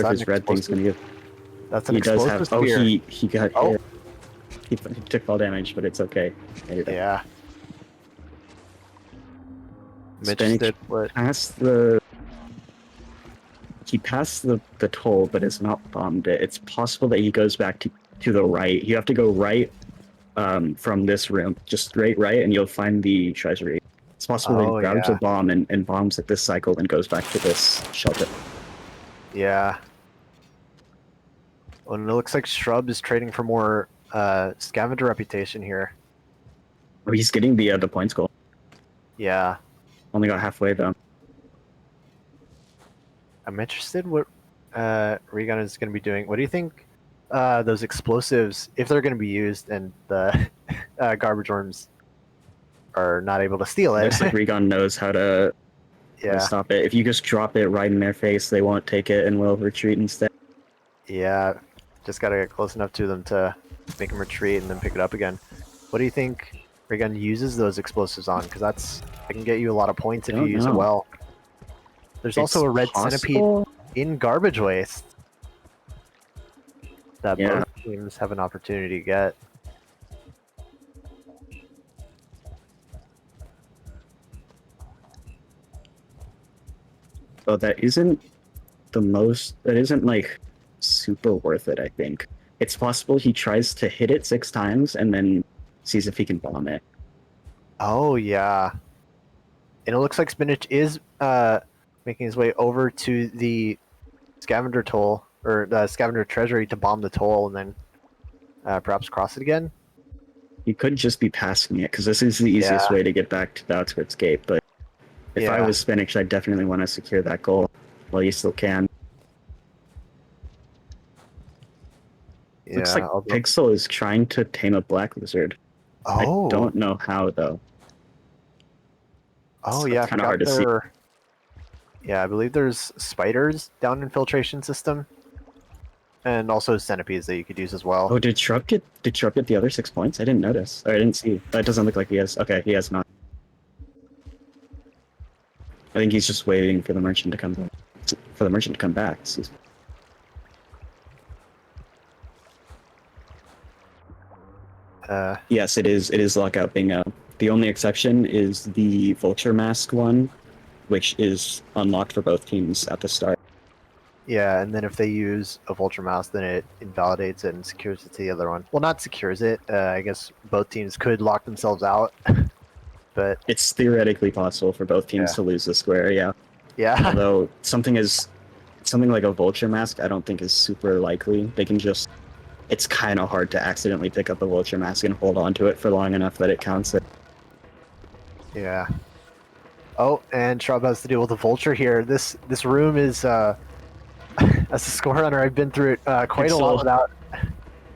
his red thing's gonna get. That's an explosive spear. He got hit. He took fall damage, but it's okay. Yeah. Spinach passed the. He passed the toll, but it's not bombed it. It's possible that he goes back to the right. You have to go right from this room, just straight right, and you'll find the treasury. It's possible that he grabs a bomb and bombs at this cycle and goes back to this shelter. Yeah. Well, and it looks like Shrub is trading for more scavenger reputation here. Oh, he's getting the points goal. Yeah. Only got halfway though. I'm interested what Regan is going to be doing. What do you think those explosives, if they're going to be used and the garbage worms are not able to steal it? Looks like Regan knows how to stop it. If you just drop it right in their face, they won't take it and will retreat instead. Yeah, just got to get close enough to them to make him retreat, and then pick it up again. What do you think Raygun uses those explosives on? Because that can get you a lot of points if you use it well. There's also a red centipede in garbage waste that both teams have an opportunity to get. Oh, that isn't like super worth it, I think. It's possible he tries to hit it 6 times and then sees if he can bomb it. Oh, yeah. And it looks like Spinach is making his way over to the scavenger toll, or the scavenger treasury, to bomb the toll and then perhaps cross it again. He could just be passing it, because this is the easiest way to get back to the Outskirts Gate, but if I was Spinach, I'd definitely want to secure that goal while you still can. Looks like Pixel is trying to tame a black lizard. Oh. I don't know how, though. Oh, so yeah. It's kind of hard to see. Yeah, I believe there's spiders down in Filtration System. And also centipedes that you could use as well. Oh, did Shrub get the other 6 points? I didn't notice. Or I didn't see. That doesn't look like he has. Okay, he has not. I think he's just waiting for the merchant to come back. Excuse me. Yes, it is Lockout Bingo. The only exception is the Vulture Mask one, which is unlocked for both teams at the start. Yeah, and then if they use a Vulture Mask, then it invalidates it and secures it to the other one. Well, not secures it. I guess both teams could lock themselves out. But it's theoretically possible for both teams to lose the square, yeah. Although something like a Vulture Mask, I don't think is super likely. They can just, it's kind of hard to accidentally pick up a Vulture Mask and hold on to it for long enough that it counts it. Yeah. Oh, and Shrub has to deal with a Vulture here. This room is, as a score runner, I've been through it quite a lot without.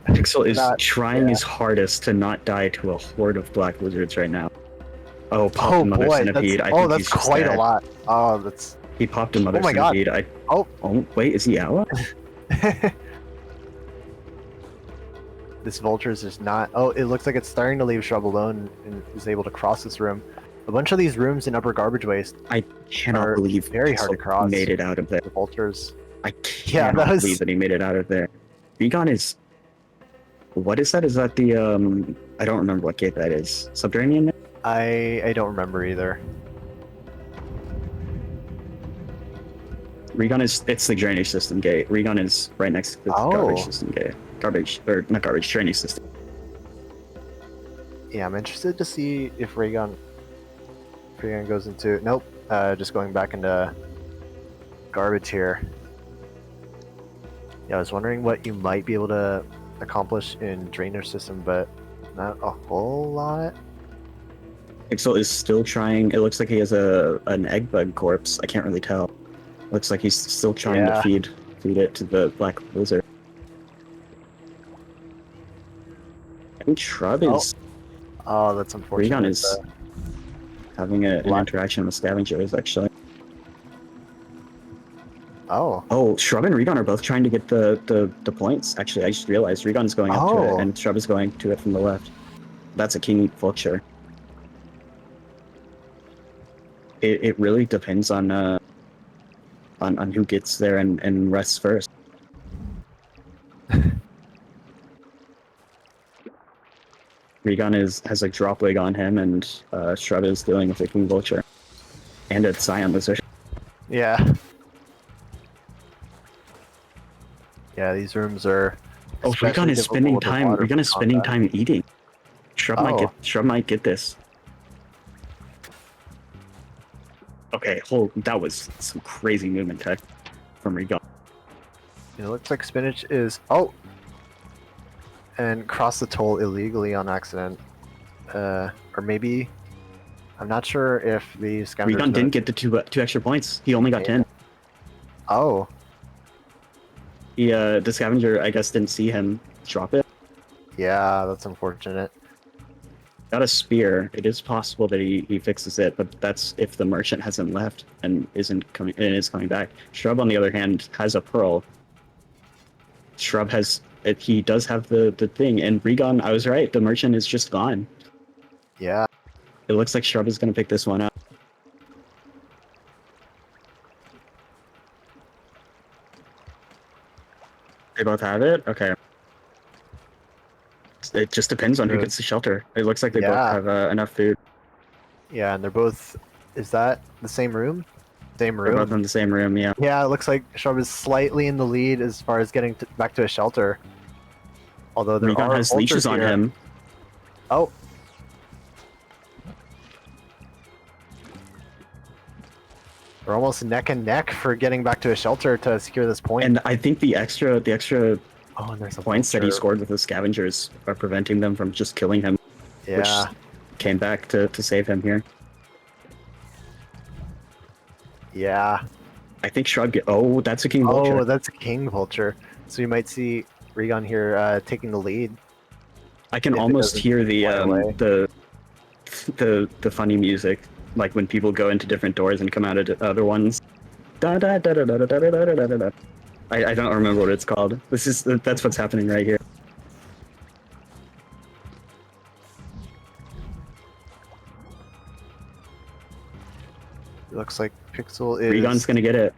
Pixel is trying his hardest to not die to a horde of black lizards right now. Oh, popped another centipede. That's quite a lot. Oh, that's. He popped another centipede. Oh, wait, is he out? This Vulture is just not. Oh, it looks like it's starting to leave Shrub alone and is able to cross this room. A bunch of these rooms in Upper Garbage Waste. I cannot believe very hard to cross. Made it out of there. The Vultures. I cannot believe that he made it out of there. Begon is. What is that? Is that the I don't remember what gate that is. Subterranean? I don't remember either. Regon it's the drainage system gate. Regon is right next to the garbage system gate. Not garbage, drainage system. Yeah, I'm interested to see if Raygun goes into. Nope, just going back into garbage here. Yeah, I was wondering what you might be able to accomplish in drainage system, but not a whole lot. Pixel is still trying. It looks like he has an egg bug corpse. I can't really tell. Looks like he's still trying to feed it to the black lizard. I think Shrub is. Oh, that's unfortunate. Regon is having an interaction with Scavengers, actually. Oh, Shrub and Regon are both trying to get the points. Actually, I just realized Regon's going up to it, and Shrub is going to it from the left. That's a King Vulture. It really depends on who gets there and rests first. Regon has a drop wig on him, and Shrub is dealing with a King Vulture and a Scion Lizard. Yeah. Yeah, these rooms are. Oh, Regon is spending time. Regon is spending time eating. Shrub might get this. Okay, that was some crazy movement tech from Regon. It looks like Spinach is and crossed the toll illegally on accident, or maybe I'm not sure if the Scavenger. Regon didn't get the two extra points. He only got 10. Oh. The Scavenger, I guess, didn't see him drop it. Yeah, that's unfortunate. Got a spear. It is possible that he fixes it, but that's if the merchant hasn't left and is coming back. Shrub, on the other hand, has a pearl. Shrub has He does have the thing. And Regon, I was right. The merchant is just gone. Yeah. It looks like Shrub is going to pick this one up. They both have it? Okay. It just depends on who gets the shelter. It looks like they both have enough food. Yeah, and they're both... Is that the same room? Same room. They're both in the same room, yeah. Yeah, it looks like Shrub is slightly in the lead as far as getting back to a shelter. Although there Regon are has leashes on him. Oh. We're almost neck and neck for getting back to a shelter to secure this point. And I think the extra and there's a points that he scored with the scavengers are preventing them from just killing him. Yeah. Which came back to save him here. Yeah. I think Shrub... Oh, that's a King Vulture. Oh, that's a King Vulture. So you might see Regon here taking the lead. I can almost hear the funny music, like when people go into different doors and come out of other ones. Da da da da da da da da da da da. I don't remember what it's called. That's what's happening right here. It looks like Pixel is... Regon's gonna get it.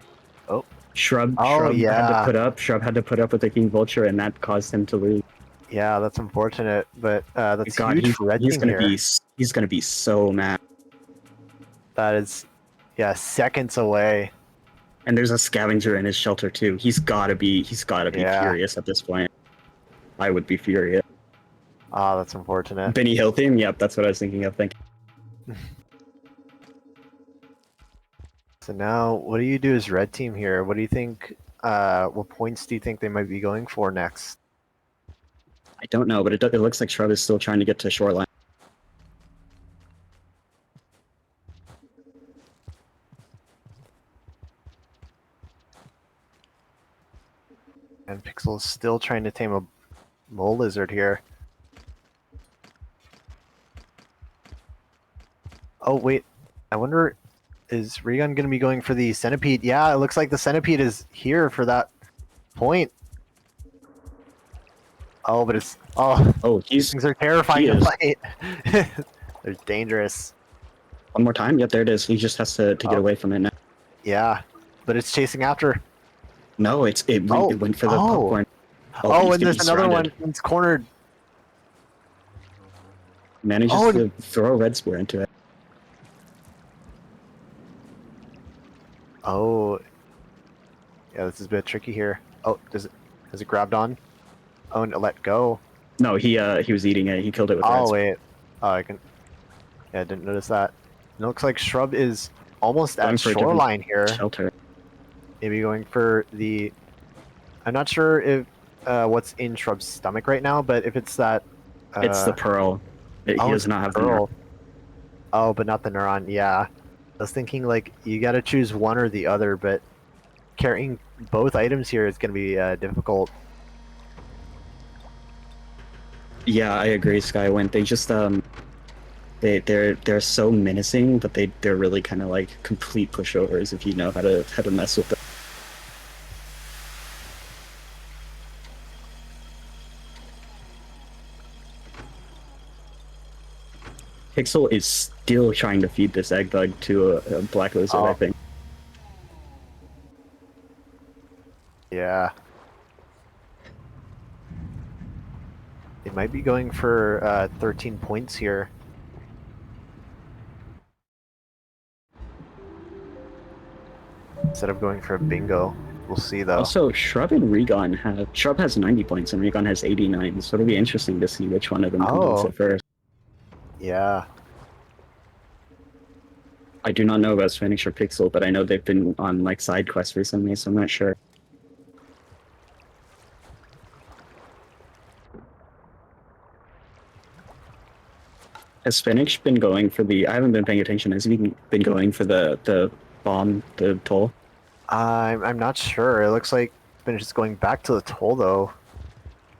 Oh. Shrub Oh, had to put up with the King Vulture, and that caused him to lose. Yeah, that's unfortunate, but that's God, huge for Red Team here. He's gonna be so mad. That is, yeah, seconds away. And there's a scavenger in his shelter too. He's gotta be furious at this point. I would be furious. Ah, that's unfortunate. Benny Hill theme? Yep, that's what I was thinking of. So now, what do you do as Red Team here? What do you think, what points do you think they might be going for next? I don't know, but it looks like Shrub is still trying to get to Shoreline. And Pixel is still trying to tame a mole lizard here. Oh, wait. I wonder, is Regon going to be going for the centipede? Yeah, it looks like the centipede is here for that point. Oh, but it's... Oh, these things are terrifying to fight. They're dangerous. One more time? Yep, there it is. He just has to get away from it now. Yeah, but it's chasing after. No, it went for the popcorn. Oh, and there's another one. It's cornered. Manages to throw a red square into it. Oh. Yeah, this is a bit tricky here. Oh, has it grabbed on? Oh, and it let go. No, he was eating it. He killed it with red square. Wait. Oh, I didn't notice that. It looks like Shrub is almost at Shoreline here. Shelter. Maybe going for the... I'm not sure if what's in Shrub's stomach right now, but if it's that... it's the pearl. He does not have the neuron. Oh, but not the neuron. Yeah. I was thinking, like, you gotta choose one or the other, but carrying both items here is gonna be difficult. Yeah, I agree, Skywind. They just they're so menacing, but they're really kind of like complete pushovers if you know how to mess with them. Pixel is still trying to feed this egg bug to a black lizard, I think. Yeah. They might be going for 13 points here. Instead of going for a bingo. We'll see, though. Also, Shrub and Regon Shrub has 90 points and Regon has 89, so it'll be interesting to see which one of them completes it first. Yeah. I do not know about Sphinx or Pixel, but I know they've been on like side quests recently, so I'm not sure. Has Sphinx been going for the... I haven't been paying attention. Has he been going for the bomb, the toll? I'm not sure. It looks like Sphinx is going back to the toll, though.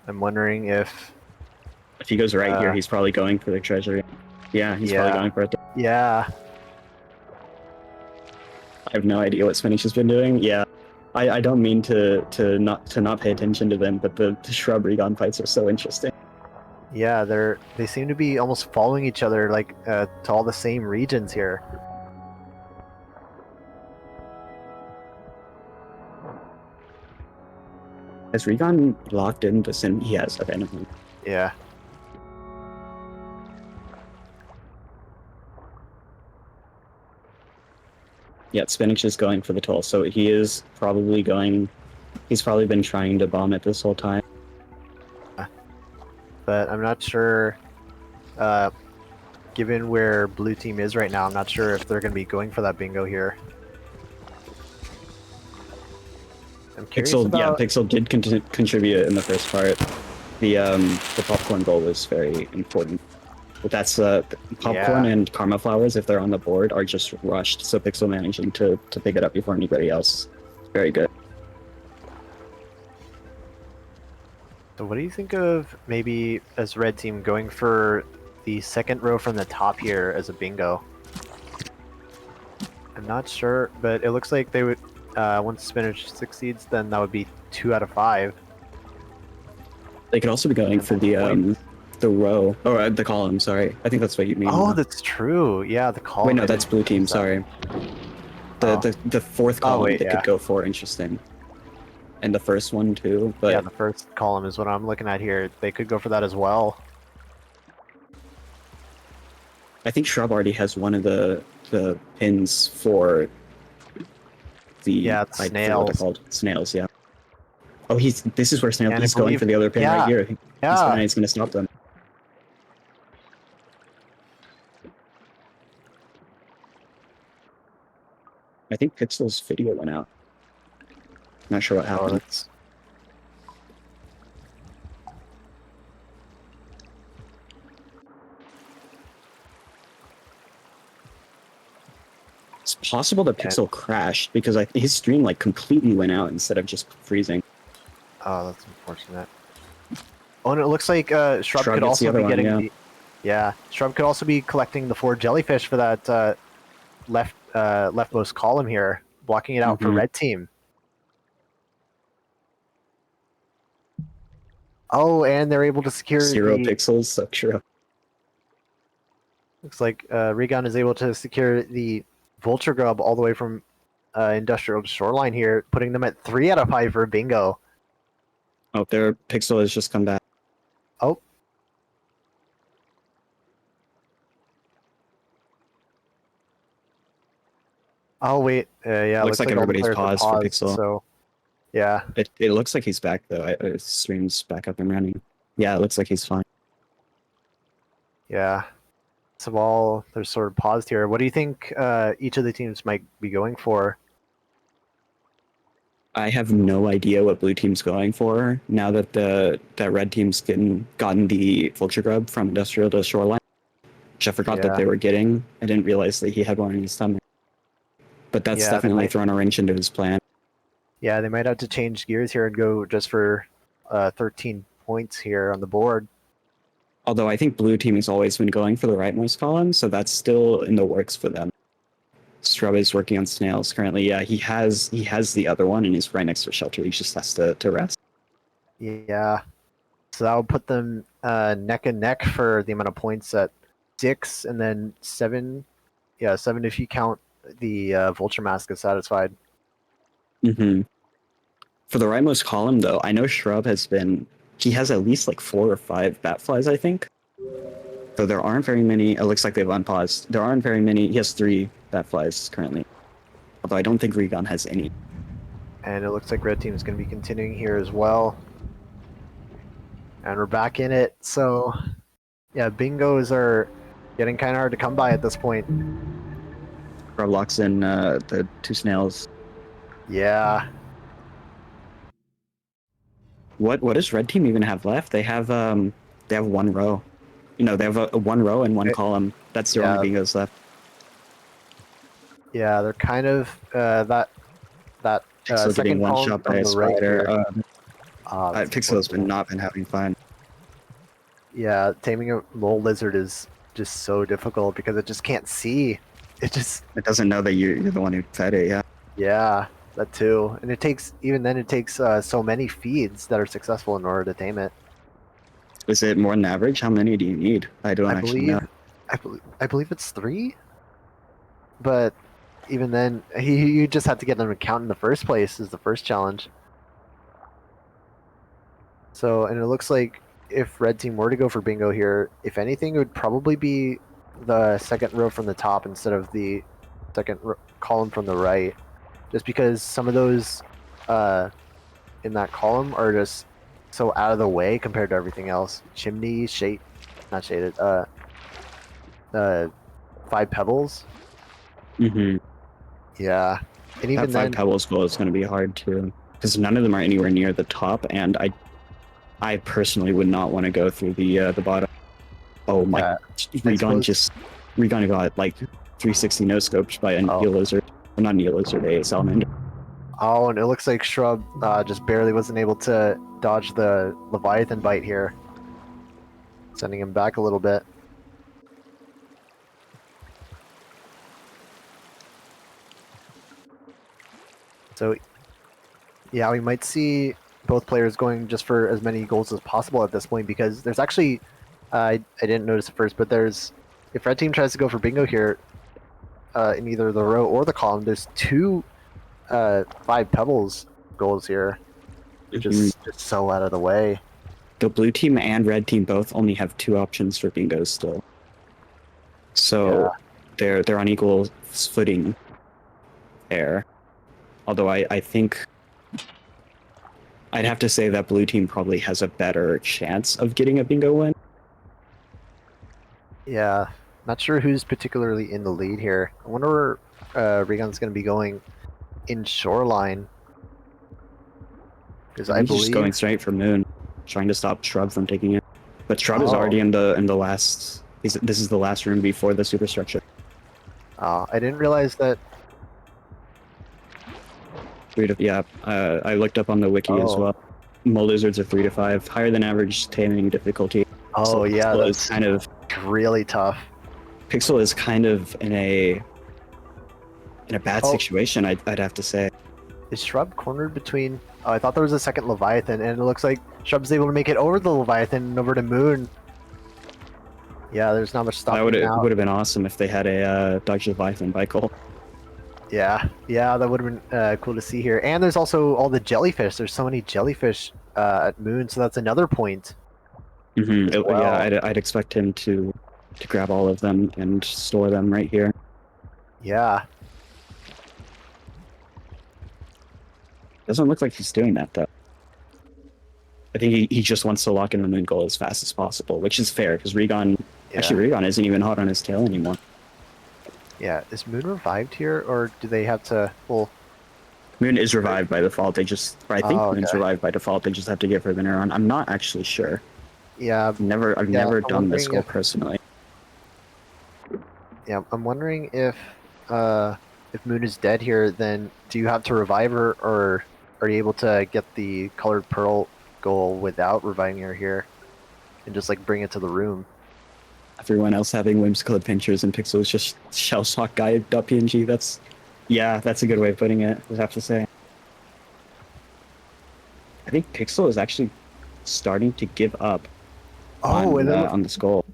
I'm wondering if... If he goes right here, he's probably going for the treasure. Yeah, he's probably going for it. Yeah. I have no idea what Sphinx has been doing. Yeah. I don't mean to not pay attention to them, but the Shrub Regon fights are so interesting. Yeah, they seem to be almost following each other, like to all the same regions here. Has Regon locked in to Sin? He has. Okay, never mind. Yeah. Yeah, Spinach is going for the toll, so he is probably going. He's probably been trying to bomb it this whole time. But I'm not sure. Given where blue team is right now, I'm not sure if they're going to be going for that bingo here. I'm curious Pixel, about... yeah, Pixel did contribute in the first part. The popcorn goal was very important. But that's popcorn and karma flowers, if they're on the board, are just rushed. So Pixel managing to pick it up before anybody else. Very good. So what do you think of maybe as red team going for the second row from the top here as a bingo? I'm not sure, but it looks like they would once Spinach succeeds, then that would be 2 out of 5. They could also be going for the row or the column. Sorry, I think that's what you mean. Oh, that's true. Yeah, the column. Wait, no, that's blue team. Sorry. The fourth column they could go for. Interesting. And the first one too, but yeah, the first column is what I'm looking at here. They could go for that as well. I think Shrub already has one of the pins for the snails. What they're called. Snails, yeah. Oh, this is where Snail. He's going for the other pin right here. He's gonna stop them. I think Pixel's video went out. Not sure what happened. It's possible that Pixel crashed because his stream like completely went out instead of just freezing. Oh, that's unfortunate. Oh, and it looks like Shrub could also be getting Shrub could also be collecting the 4 jellyfish for that leftmost column here, blocking it out for red team. Oh, and they're able to secure 0 pixels, so true. Looks like Regon is able to secure the Vulture Grub all the way from Industrial Shoreline here, putting them at 3 out of 5 for bingo. Oh, their Pixel has just come back. Oh. Oh, wait. Yeah, looks like everybody's paused for Pixel. So, yeah. It looks like he's back, though. His stream's back up and running. Yeah, it looks like he's fine. Yeah. So they're sort of paused here. What do you think each of the teams might be going for? I have no idea what blue team's going for now that that red team's gotten the Vulture Grub from Industrial to Shoreline, which I forgot that they were getting. I didn't realize that he had one in his stomach. But that's definitely thrown a wrench into his plan. Yeah, they might have to change gears here and go just for 13 points here on the board. Although I think blue team has always been going for the rightmost column, so that's still in the works for them. Strub is working on snails currently. Yeah, he has the other one and he's right next to a shelter. He just has to rest. Yeah. So that will put them neck and neck for the amount of points at 6 and then 7. Yeah, 7 if you count the Vulture Mask is satisfied. Mm-hmm. For the rightmost column, though, I know Shrub he has at least like 4 or 5 Batflies, I think. So there aren't very many. It looks like they've unpaused. There aren't very many. He has 3 Batflies currently. Although I don't think Regon has any. And it looks like red team is going to be continuing here as well. And we're back in it. So, yeah, bingos are getting kind of hard to come by at this point. Shrub locks in the 2 snails. Yeah. What does red team even have left? They have 1 row. You know, they have a 1 row and 1 column. That's the only bingos left. Yeah, they're kind of that Pixel second getting one column shot by a spider. Pixel has not been having fun. Yeah, taming a mole lizard is just so difficult because it just can't see. It doesn't know that you're the one who fed it. Yeah. Yeah. that too. And it takes even then it takes so many feeds that are successful in order to tame it. Is it more than average? How many do you need? I don't I actually know. believe, I believe it's 3, but even then, you just have to get them to count in the first place is the first challenge. So, and it looks like if red team were to go for bingo here, if anything, it would probably be the second row from the top instead of the column from the right, just because some of those in that column are just so out of the way compared to everything else. Chimney, shade, not shaded. Uh, 5 pebbles. Mm-hmm. Yeah, and That even five then, pebbles goal is going to be hard too, because none of them are anywhere near the top, and I personally would not want to go through the bottom. Oh my! uh, I Regon suppose. just Regon got like 360 no scopes by a Oh, Neolizard. Well, not Neolizard, a Salamander. oh, and it looks like Shrub just barely wasn't able to dodge the Leviathan bite here, sending him back a little bit. So, yeah, we might see both players going just for as many goals as possible at this point because there's actually, I didn't notice at first, but there's, if red team tries to go for bingo here in either the row or the column, there's 2 5 pebbles goals here, which Mhm. is just so out of the way. The blue team and red team both only have 2 options for bingos still, Yeah. so they're on equal footing there. Although I think I'd have to say that blue team probably has a better chance of getting a bingo win. Yeah, not sure who's particularly in the lead here. I wonder where Regan's going to be going in Shoreline, because I He's just going believe. straight for Moon, trying to stop Shrub from taking it. But Shrub is Oh, already in the last. This is the last room before the superstructure. I didn't realize that. Yeah, I looked up on the wiki as Oh, well. Mole lizards are 3 to 5, higher than average taming difficulty. So oh yeah, Pixel is that's kind of really tough. in a bad Oh, situation. I'd have to say. is Shrub cornered between? Oh, I thought there was a second Leviathan, and it looks like Shrub's able to make it over the Leviathan and over to Moon. Yeah, there's not much That stopping him now. would have been awesome if they had a Dr. Leviathan by Cole. Yeah, yeah, that would have been cool to see here. And there's also all the jellyfish. There's so many jellyfish at Moon, so that's another point as Yeah, well. I'd expect him to grab all of them and store them right here. Yeah. Doesn't look like he's doing that though. I think he just wants to lock in the moon goal as fast as possible, which is fair because Yeah. Regon isn't even hot on his tail anymore. Yeah. Is Moon revived here, or do they have to? Well, Moon is revived by default. I think oh, Moon's okay. revived by default. They just have to get for the neuron. I'm not actually sure. Yeah. I've Yeah. never I'm done this wondering goal if. personally. Yeah. I'm wondering if Moon is dead here, then do you have to revive her, or are you able to get the colored pearl goal without reviving her here, and just like bring it to the room? Everyone else having whimsical adventures and Pixel's just shell shock guy.png. That's a good way of putting it, I have to say. I think Pixel is actually starting to give up Oh, on this goal.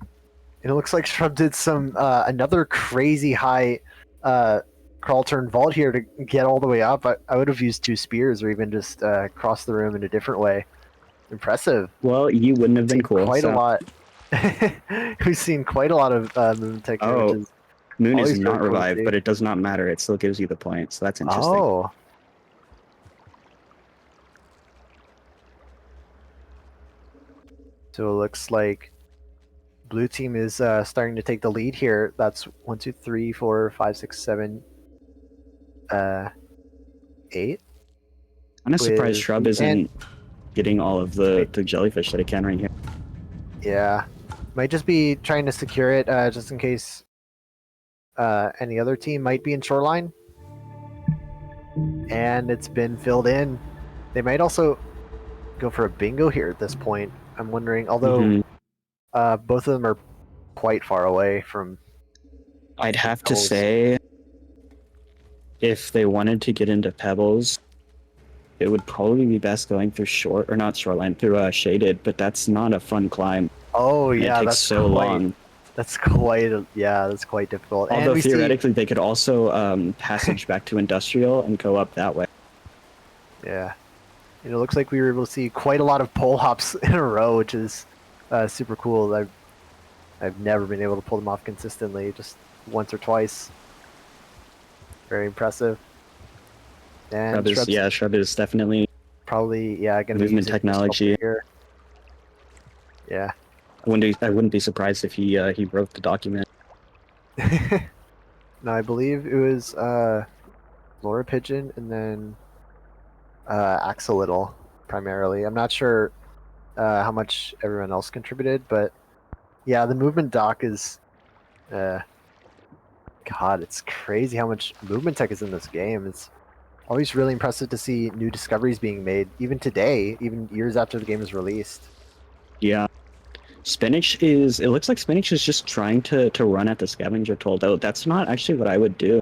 and it looks like Shrub did some another crazy high crawl turn vault here to get all the way up. I would have used 2 spears or even just cross the room in a different way. Impressive. Well, you wouldn't have been Seen cool. quite a So, lot. We've seen quite a lot of Moon Tech here, which oh, is Moon is always really not cool to revived, see. but it does not matter. It still gives you the point, so that's interesting. Oh, so it looks like blue team is starting to take the lead here. That's 1, 2, 3, 4, 5, 6, 7, 8. I'm not surprised With Shrub and isn't getting all of the jellyfish that it can right here. yeah, might just be trying to secure it just in case any other team might be in shoreline. And it's been filled in. They might also go for a bingo here at this point. I'm wondering, although Mm-hmm. both of them are quite far away from I'd have to goals. say if they wanted to get into pebbles, it would probably be best going through short or not shoreline through shaded, but that's not a fun climb. Oh And it yeah, takes so long. that's quite yeah, that's quite difficult. And Although we see theoretically they could also passage back to industrial and go up that way. yeah. And it looks like we were able to see quite a lot of pole hops in a row, which is super cool. I've never been able to pull them off consistently, just once or twice. Very impressive. And Shrub is definitely probably gonna be movement using technology. here. Yeah. I wouldn't be surprised if he wrote the document. No, I believe it was Laura Pigeon and then Axolotl primarily. I'm not sure how much everyone else contributed, but yeah, the movement doc is God, it's crazy how much movement tech is in this game. It's always really impressive to see new discoveries being made, even today, even years after the game is released. Yeah. It looks like Spinach is just trying to run at the scavenger toll, though that's not actually what I would do.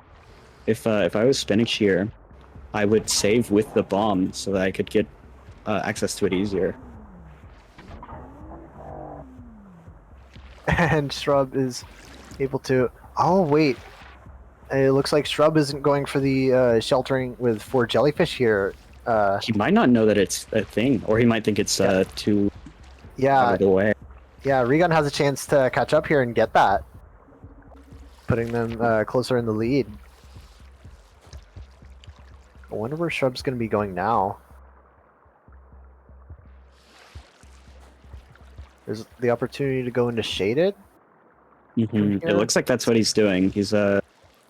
If I was Spinach here, I would save with the bomb so that I could get access to it easier. And Shrub is able to... Oh, wait. It looks like Shrub isn't going for the sheltering with 4 jellyfish here. He might not know that it's a thing, or he might think it's too out of the way. Yeah, Regan has a chance to catch up here and get that. Putting them closer in the lead. I wonder where Shrub's going to be going now. There's the opportunity to go into shaded. It looks like that's what he's doing. He's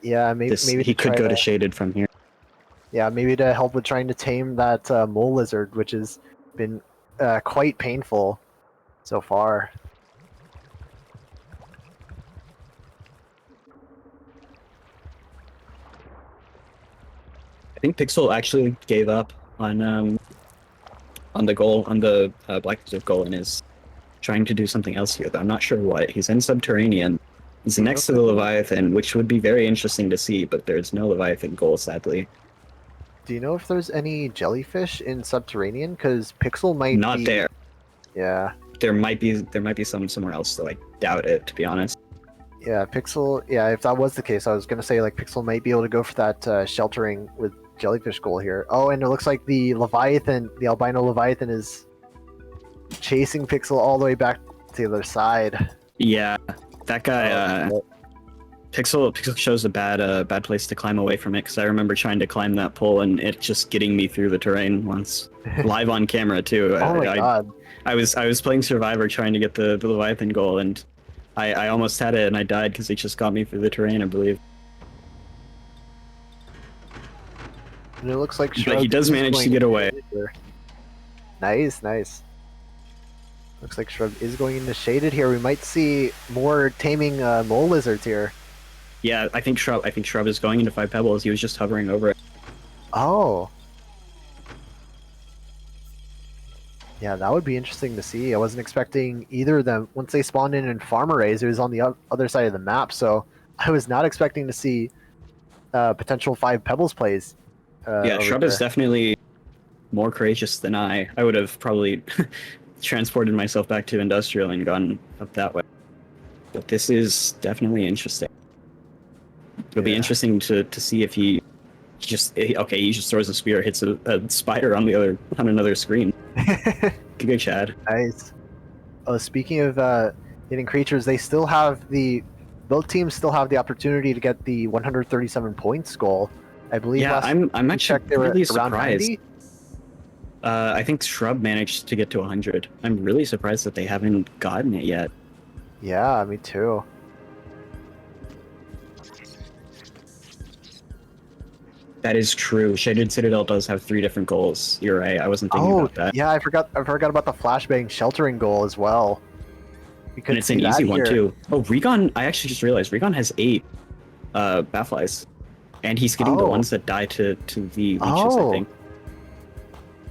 yeah, maybe he could go to shaded from here. Yeah, maybe to help with trying to tame that mole lizard, which has been quite painful so far. I think Pixel actually gave up on the goal, on the Black Lizard goal, and is trying to do something else here, though I'm not sure what. He's in Subterranean. He's next to the Leviathan, which would be very interesting to see, but there's no Leviathan goal, sadly. Do you know if there's any jellyfish in Subterranean? Because Pixel might not be... there. Yeah. There might be some somewhere else, though I doubt it, to be honest. Yeah, Pixel... Yeah, if that was the case, I was going to say, like, Pixel might be able to go for that sheltering with jellyfish goal here. Oh, and it looks like the Leviathan, the albino Leviathan, is chasing Pixel all the way back to the other side. Yeah, that guy... Pixel chose a bad place to climb away from it, because I remember trying to climb that pole and it just getting me through the terrain once, live on camera too. Oh my god! I was playing Survivor trying to get the Leviathan goal, and I almost had it and I died because it just got me through the terrain, I believe. And it looks like but he does manage to get away. Nice, nice. Looks like Shrub is going into shaded here. We might see more taming mole lizards here. Yeah, I think Shrub is going into 5 pebbles. He was just hovering over it. Oh. Yeah, that would be interesting to see. I wasn't expecting either of them. Once they spawned in farm arrays, it was on the other side of the map, so I was not expecting to see potential 5 pebbles plays. Yeah, Shrub is definitely more courageous than I. I would have probably transported myself back to Industrial and gone up that way. But this is definitely interesting. It'll be interesting to see if he just throws a spear, hits a spider on another screen. Good go, Chad. Nice. Oh, speaking of hitting creatures, they still have both teams still have the opportunity to get the 137 points goal. I believe. Yeah, I'm actually really surprised. I think Shrub managed to get to 100. I'm really surprised that they haven't gotten it yet. Yeah, me too. That is true. Shaded Citadel does have 3 different goals. You're right. I wasn't thinking about that. Yeah, I forgot about the flashbang sheltering goal as well. And it's an easy one too. Oh, Regon! I actually just realized Regon has 8 Batflies, and he's getting the ones that die to the leeches. I think.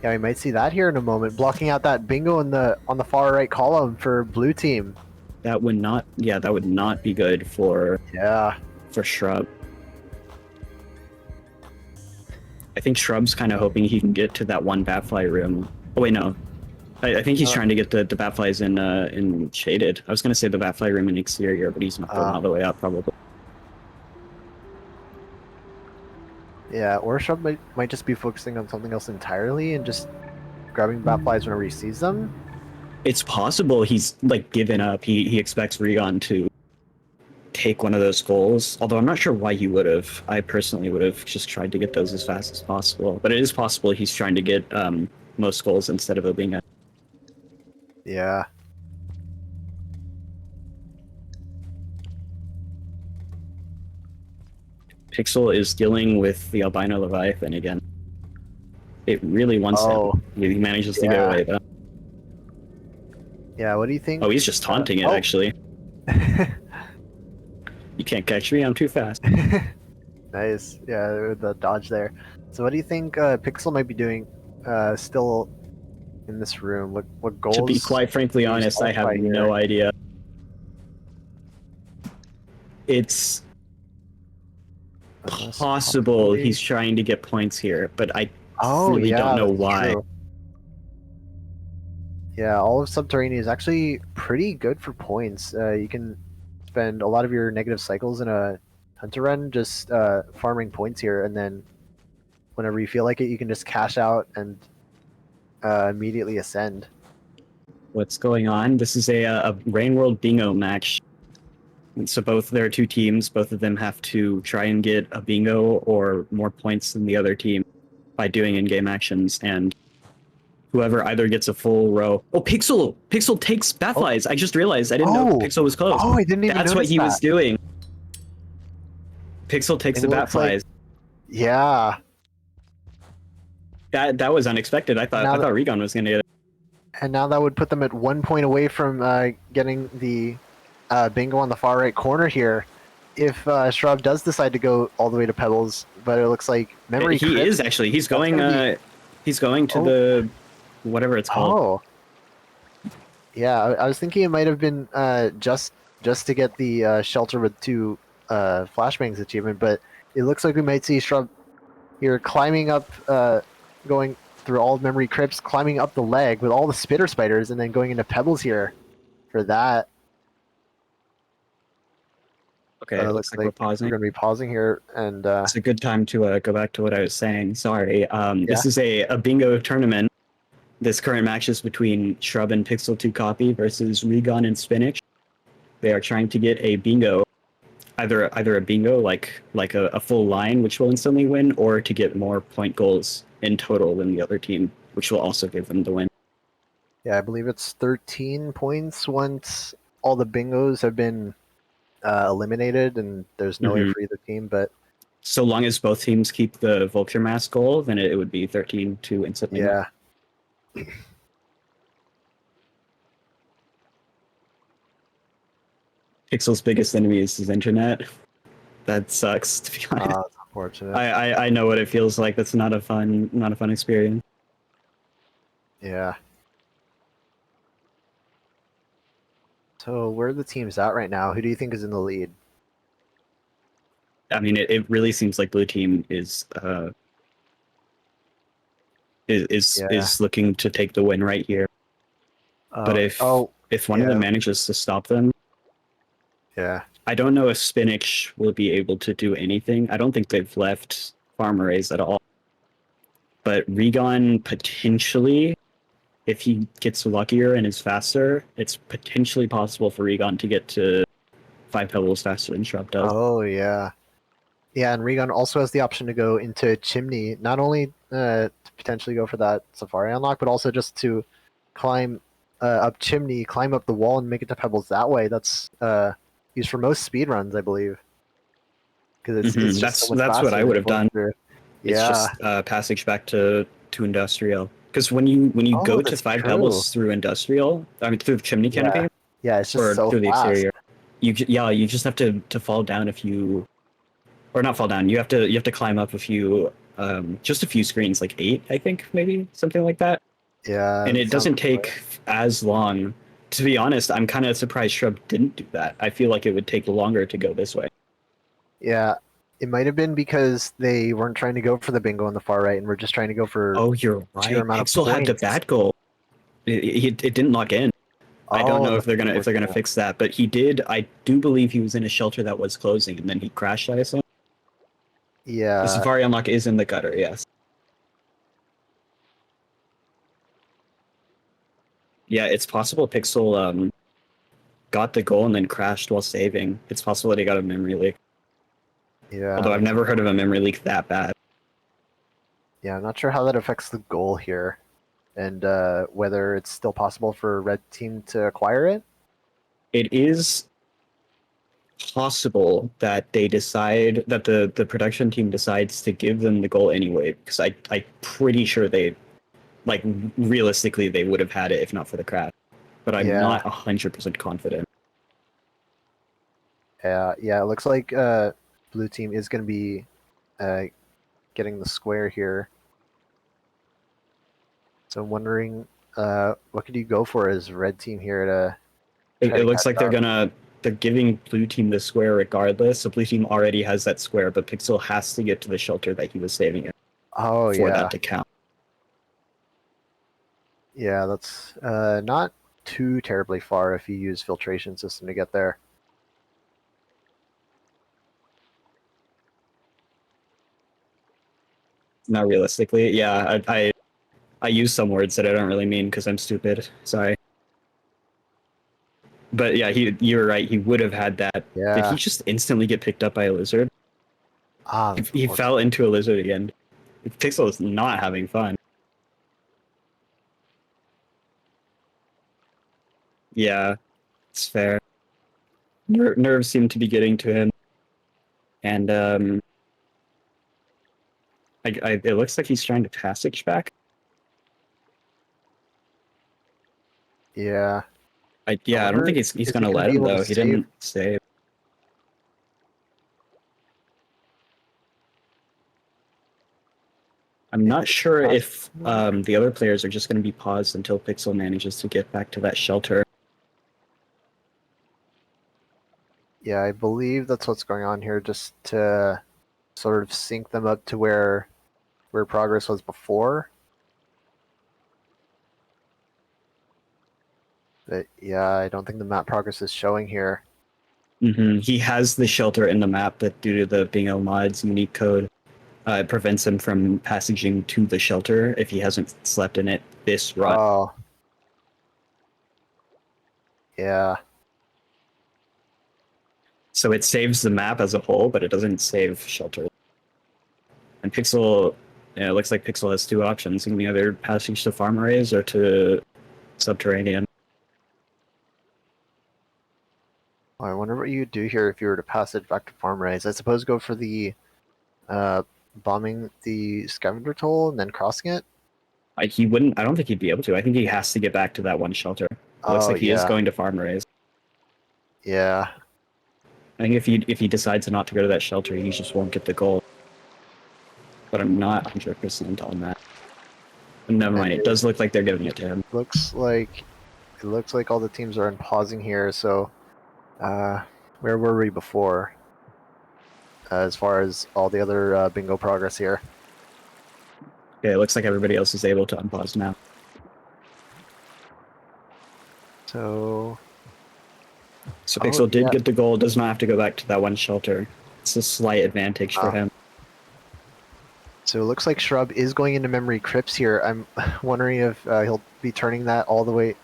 Yeah, we might see that here in a moment, blocking out that bingo on the far right column for blue team. That would not. Yeah, that would not be good for. Yeah. For Shrub. I think Shrub's kind of hoping he can get to that one Batfly room. Oh wait, no. I think he's trying to get the Batflies in shaded. I was gonna say the Batfly room in exterior, but he's not going all the way up probably. Yeah, or Shrub might just be focusing on something else entirely and just grabbing Batflies whenever he sees them. It's possible he's like given up. He expects Regon to take one of those goals. Although I'm not sure why he would have. I personally would have just tried to get those as fast as possible. But it is possible he's trying to get most goals instead of it being a. Yeah. Pixel is dealing with the albino Leviathan again. It really wants him. He manages to get away though. Yeah, what do you think? Oh, he's just taunting it actually. You can't catch me, I'm too fast. Nice. Yeah, the dodge there. So what do you think Pixel might be doing still in this room? What goals? To be quite frankly honest, I have no idea. It's possible he's trying to get points here, but I really don't know why. True. Yeah, all of Subterranean is actually pretty good for points. You can spend a lot of your negative cycles in a hunter run just farming points here, and then whenever you feel like it, you can just cash out and immediately ascend. What's going on? This is a Rain World Bingo match. So there are two teams. Both of them have to try and get a bingo or more points than the other team by doing in-game actions, and whoever either gets a full row. Oh, Pixel takes Batflies. I just realized. I didn't know Pixel was close. Oh, I didn't even That's what he was doing. Pixel takes the Batflies. Yeah. That was unexpected. I thought Regon was gonna get it. And now that would put them at 1 point away from getting the bingo on the far right corner here. If Shrub does decide to go all the way to Pebbles, but it looks like memory. He is actually. He's going. He's going to the whatever it's called. Oh. Yeah, I was thinking it might have been just to get the shelter with 2 flashbangs achievement, but it looks like we might see Shrub here climbing up, going through all memory crypts, climbing up the leg with all the spitter spiders, and then going into Pebbles here for that. Okay, it looks like we're pausing. We're going to be pausing here, and it's a good time to go back to what I was saying. Sorry. This is a bingo tournament. This current match is between Shrub and Pixel 2 Copy versus Regon and Spinach. They are trying to get a bingo, either a bingo like a full line, which will instantly win, or to get more point goals in total than the other team, which will also give them the win. Yeah, I believe it's 13 points once all the bingos have been eliminated, and there's no way for either team. But so long as both teams keep the Vulture Mask goal, then it would be 13 to instantly. Yeah. Pixel's biggest enemy is his internet. That sucks, to be honest. That's unfortunate. I know what it feels like. That's not a fun experience. Yeah. So where are the teams at right now? Who do you think is in the lead? I mean, it really seems like blue team is looking to take the win right here. But if one of them manages to stop them, I don't know if Spinach will be able to do anything. I don't think they've left farm arrays at all. But Regon potentially, if he gets luckier and is faster, it's potentially possible for Regon to get to 5 pebbles faster than Shrub does. Oh, yeah. Yeah, and Regon also has the option to go into Chimney, not only to potentially go for that Safari unlock, but also just to climb up Chimney, climb up the wall, and make it to pebbles that way. That's used for most speed runs, I believe. Because it's just that's what I would have done. It's Yeah. just passage back to industrial. Because when you go to 5 pebbles through industrial, I mean through the chimney canopy, it's just or so through the fast. exterior, you just have to fall down a few, or not fall down. You have to climb up a few, just a few screens, like 8, I think, maybe something like that. Yeah, and it doesn't take as long. To be honest, I'm kind of surprised Shrub didn't do that. I feel like it would take longer to go this way. Yeah, It might have been because they weren't trying to go for the bingo on the far right, and we're just trying to go for Oh, you're sheer right. amount of Pixel had the points. bad goal. It didn't lock in. I don't Oh, know if that's they're gonna unfortunate. fix that, but he did. I do believe he was in a shelter that was closing, and then he crashed. I assume the Yeah, Safari unlock is in the gutter. Yes. Yeah, it's possible Pixel got the goal and then crashed while saving. It's possible that he got a memory leak. yeah, Although I've never heard of a memory leak that bad. yeah. I'm not sure how that affects the goal here, and whether it's still possible for red team to acquire it. It is possible that they decide that the production team decides to give them the goal anyway, because I'm pretty sure they like realistically they would have had it if not for the crash. But I'm Yeah, not 100% confident. yeah. It looks like blue team is going to be uh, getting the square here. So I'm wondering, what could you go for as red team here to try It to looks catch like up? they're giving blue team the square regardless. So blue team already has that square, but Pixel has to get to the shelter that he was saving it Oh for yeah, that to count. yeah. That's not too terribly far if you use filtration system to get there. Not realistically, yeah. I use some words that I don't really mean because I'm stupid. Sorry. But yeah, you're right. He would have had that. Did he Yeah. just instantly get picked up by a lizard? That's He unfortunate. fell into a lizard again. Pixel is not having fun. Yeah, it's fair. Nerves seem to be getting to him, and it looks like he's trying to passage back. Yeah. I Yeah, I don't wonder, think he's is he gonna going to let be him able to though. He save? didn't save. I'm not It's sure past. if the other players are just going to be paused until Pixel manages to get back to that shelter. Yeah, I believe that's what's going on here, just to sort of sync them up to where progress was before. But yeah, I don't think the map progress is showing here. He has the shelter in the map, but due to the Bingo mod's unique code, it prevents him from passaging to the shelter if he hasn't slept in it this run. Oh, yeah. So it saves the map as a whole, but it doesn't save shelter. And Pixel, yeah, it looks like Pixel has two options. He can either passage to farm arrays or to subterranean. I wonder what you'd do here if you were to pass it back to farm rays. I suppose go for the bombing the scavenger toll and then crossing it. He wouldn't. I don't think he'd be able to. I think he has to get back to that one shelter. It looks Oh like he is yeah, going to farm arrays. yeah. I think if he decides not to go to that shelter, he just won't get the goal. But I'm not 100% on that. Never mind. And It does look like they're giving it to him. it looks like all the teams are unpausing here. So, where were we before? As far as all the other bingo progress here. Okay, it looks like everybody else is able to unpause now. So, So Pixel did yeah. get the goal. Does not have to go back to that one shelter. It's a slight advantage for him. So it looks like Shrub is going into memory crypts here. I'm wondering if he'll be turning that all the way.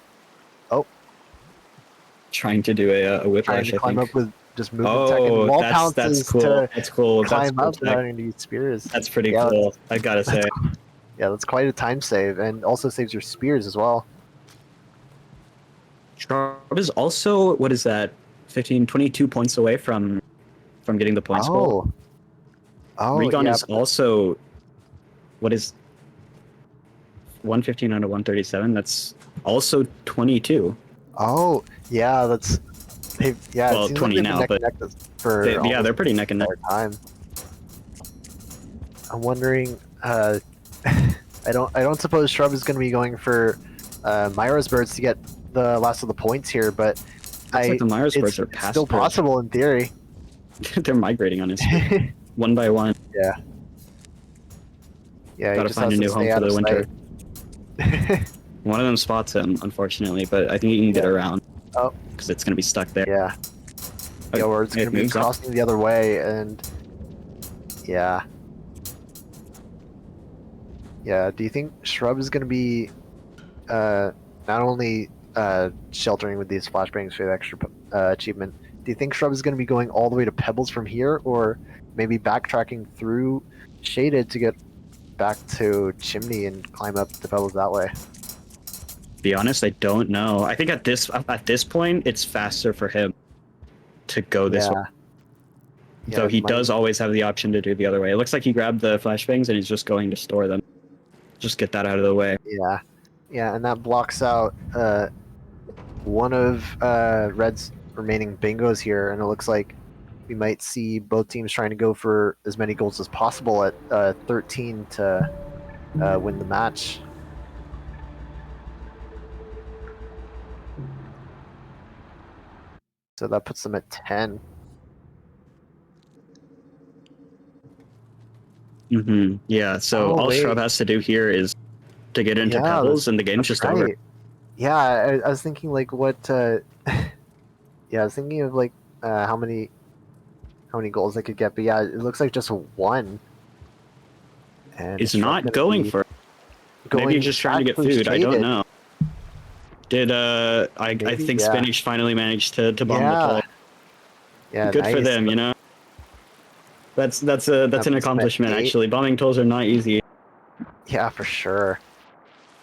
Oh, Trying to do a whiplash, trying to I climb think. up with just movement tech and Oh, wall that's pounces cool. to That's cool. climb That's up cool without tech. any spears. That's pretty Yeah, cool. I gotta say. Yeah, that's quite a time save, and also saves your spears as well. Sharp is also, what is that, 15, 22 points away from getting the points goal. Oh, Regon yeah. is also, what is 115 out of 137? That's also 22. Oh, yeah. Yeah. Well, It seems 20 like they've now, been but neck and neck for they're pretty neck and neck. time. I'm wondering. I don't suppose Shrub is going to be going for Myra's birds to get the last of the points here, but Looks like the Myers birds are it's past still birds. possible in theory. They're migrating on his screen. one by one. Yeah. Yeah, he Gotta just find has a to new home stay for out the of winter. sight. One of them spots him, unfortunately, but I think he can get Yeah. around Oh, because it's gonna be stuck there. yeah. Yeah, or it's It gonna be moves up. crossing the other way, and yeah. Yeah, do you think Shrub is gonna be not only sheltering with these flashbangs for the extra achievement, do you think Shrub is gonna be going all the way to Pebbles from here, or maybe backtracking through Shaded to get back to Chimney and climb up the Pebbles that way? To be honest, I don't know. I think at this point, it's faster for him to go this way. Yeah. Though Yeah, he does always have the option to do the other way. It looks like he grabbed the flashbangs and he's just going to store them. Just get that out of the way. Yeah. Yeah, and that blocks out one of Red's remaining bingos here, and it looks like we might see both teams trying to go for as many goals as possible at 13 to win the match. So that puts them at 10. Yeah, so Oh, all Shrub wait. has to do here is to get into Yeah, Pebbles and the game's that's just over. right. Yeah, I was thinking like what yeah, I was thinking of like how many goals they could get, but yeah, it looks like just one. And He's Shrub not gonna going be for it. going Maybe he's just trying to get back through food. I don't Shaded. know. Did I Maybe, think yeah. Spinach finally managed to bomb the Yeah. toll. Yeah, Good for nice. them, you know. That's an puts them at accomplishment 8. actually. Bombing tolls are not easy. Yeah, for sure.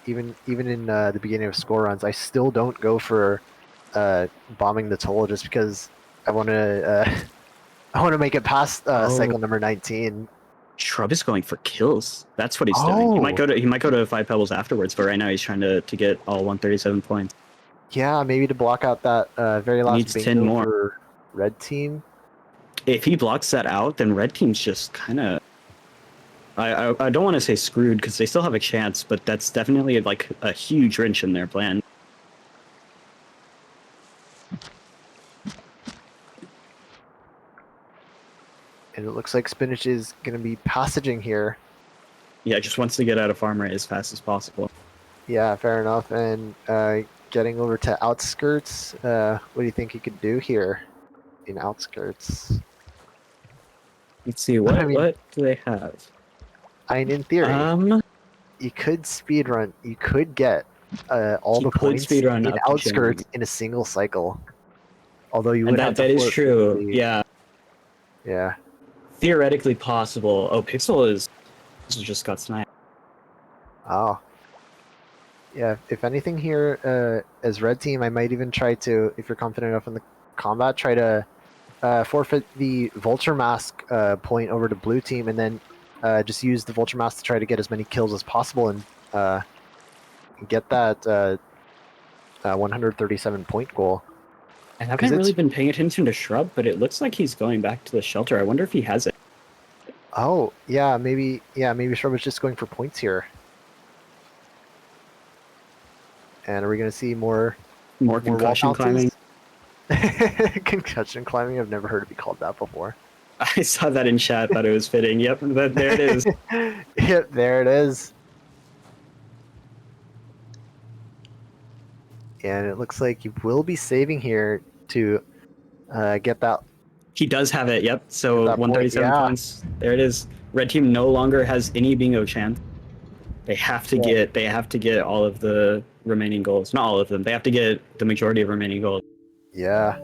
Even in the beginning of score runs, I still don't go for bombing the toll just because I want to I want to make it past cycle number 19. Shrub is going for kills. That's what he's doing. Oh, He might go to 5 Pebbles afterwards, but right now he's trying to get all 137 points. yeah, maybe to block out that very last needs 10 bingo more. for Red Team. If he blocks that out, then Red Team's just kind of. I don't want to say screwed because they still have a chance, but that's definitely like a huge wrench in their plan. And it looks like Spinach is going to be passaging here. Yeah, just wants to get out of farm rate as fast as possible. Yeah, fair enough. And getting over to Outskirts, what do you think he could do here in Outskirts? Let's see, what do they have? I mean, in theory, you could speedrun. You could get all the points in Outskirts in a single cycle. Although you would have to. That is true. Yeah. Yeah. Theoretically possible. Oh, Pixel is just got sniped. Oh. Yeah. If anything here, as Red Team, I might even try to, if you're confident enough in the combat, try to forfeit the Vulture Mask point over to Blue Team, and then just use the Vulture Mask to try to get as many kills as possible and get that 137 point goal. I haven't really been paying attention to Shrub, but it looks like he's going back to the shelter. I wonder if he has it. Oh, yeah, maybe Shrub is just going for points here. And are we going to see more concussion climbing? Concussion climbing? I've never heard it be called that before. I saw that in chat, thought it was fitting. Yep, there it is. Yep, there it is. And it looks like you will be saving here to get that. He does have it, yep. So 137 points. There it is. Red Team no longer has any bingo chance. They have to get all of the remaining goals. Not all of them. They have to get the majority of remaining goals. Yeah.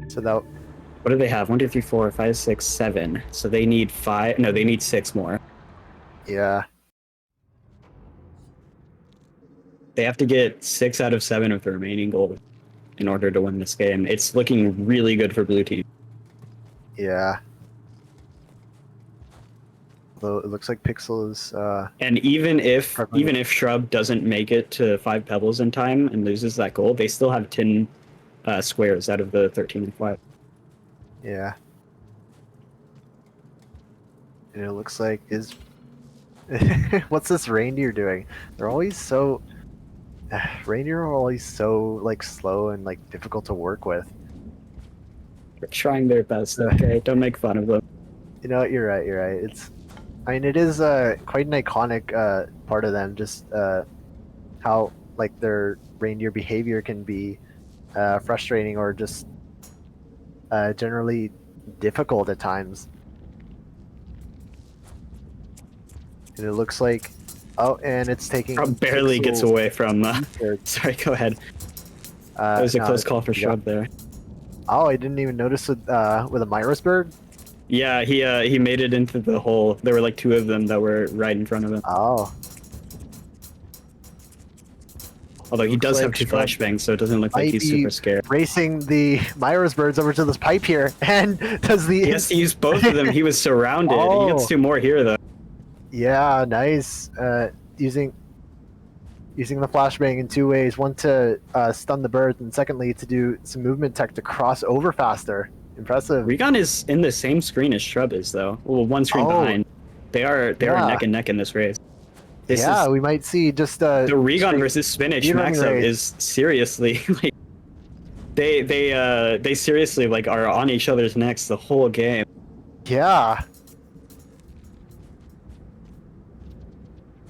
So that. What do they have? 1, 2, 3, 4, 5, 6, 7. So they need 5. No, they need 6 more. Yeah. They have to get 6 out of 7 of the remaining goals in order to win this game. It's looking really good for Blue Team. Yeah. Although it looks like Pixel is. And even if Shrub doesn't make it to 5 Pebbles in time and loses that goal, they still have 10 squares out of the 13 and 5. Yeah. And it looks like is. What's this reindeer doing? They're always so. Reindeer are always so like slow and like difficult to work with. They're trying their best, okay? Don't make fun of them. You know what? You're right. You're right. I mean, it is quite an iconic part of them. Just how like their reindeer behavior can be frustrating or just generally difficult at times. And it looks like, oh, and it's taking. Shrub barely gets Pixel away from. Eastward. Sorry, go ahead. That was a No, close call for yeah. Shrub there. Oh, I didn't even notice with a Myris bird. Yeah, he made it into the hole. There were like 2 of them that were right in front of him. Oh, Although he looks does have like 2 Shrub flashbangs, so it doesn't look like might he's be super scared. racing the Myris birds over to this pipe here, and does the He has to use both of them. He was surrounded. Oh. He gets 2 more here though. Yeah, nice. Using the flashbang in 2 ways. One to stun the birds, and secondly to do some movement tech to cross over faster. Impressive. Regon is in the same screen as Shrub is though. Well, 1 screen behind. They are Yeah. neck and neck in this race. This Yeah, is, we might see just the Regon straight versus Spinach speedrun matchup race. is seriously like they seriously like are on each other's necks the whole game. Yeah.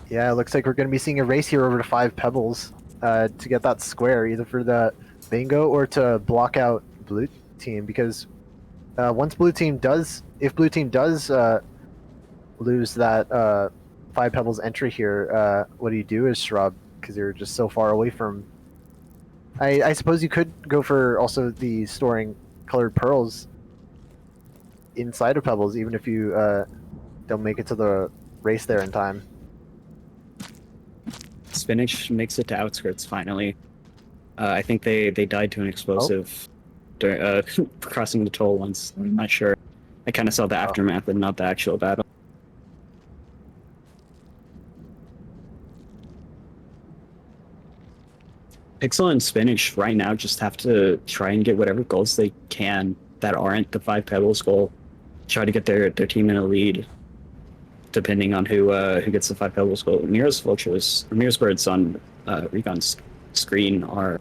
Yeah, it looks like we're going to be seeing a race here over to 5 pebbles to get that square, either for the bingo or to block out blue team. Because once if blue team does lose that 5 pebbles entry here, what do you do as Shrub? Because you're just so far away from. I suppose you could go for also the storing colored pearls inside of pebbles, even if you don't make it to the race there in time. Spinach makes it to outskirts finally. I think they died to an explosive crossing the toll once. I'm not sure. I kind of saw the aftermath and not the actual battle. Pixel and Spinach right now just have to try and get whatever goals they can that aren't the 5 pebbles goal. Try to get their team in a lead, depending on who gets the 5 pebbles goal. Mira's birds on Regon's screen are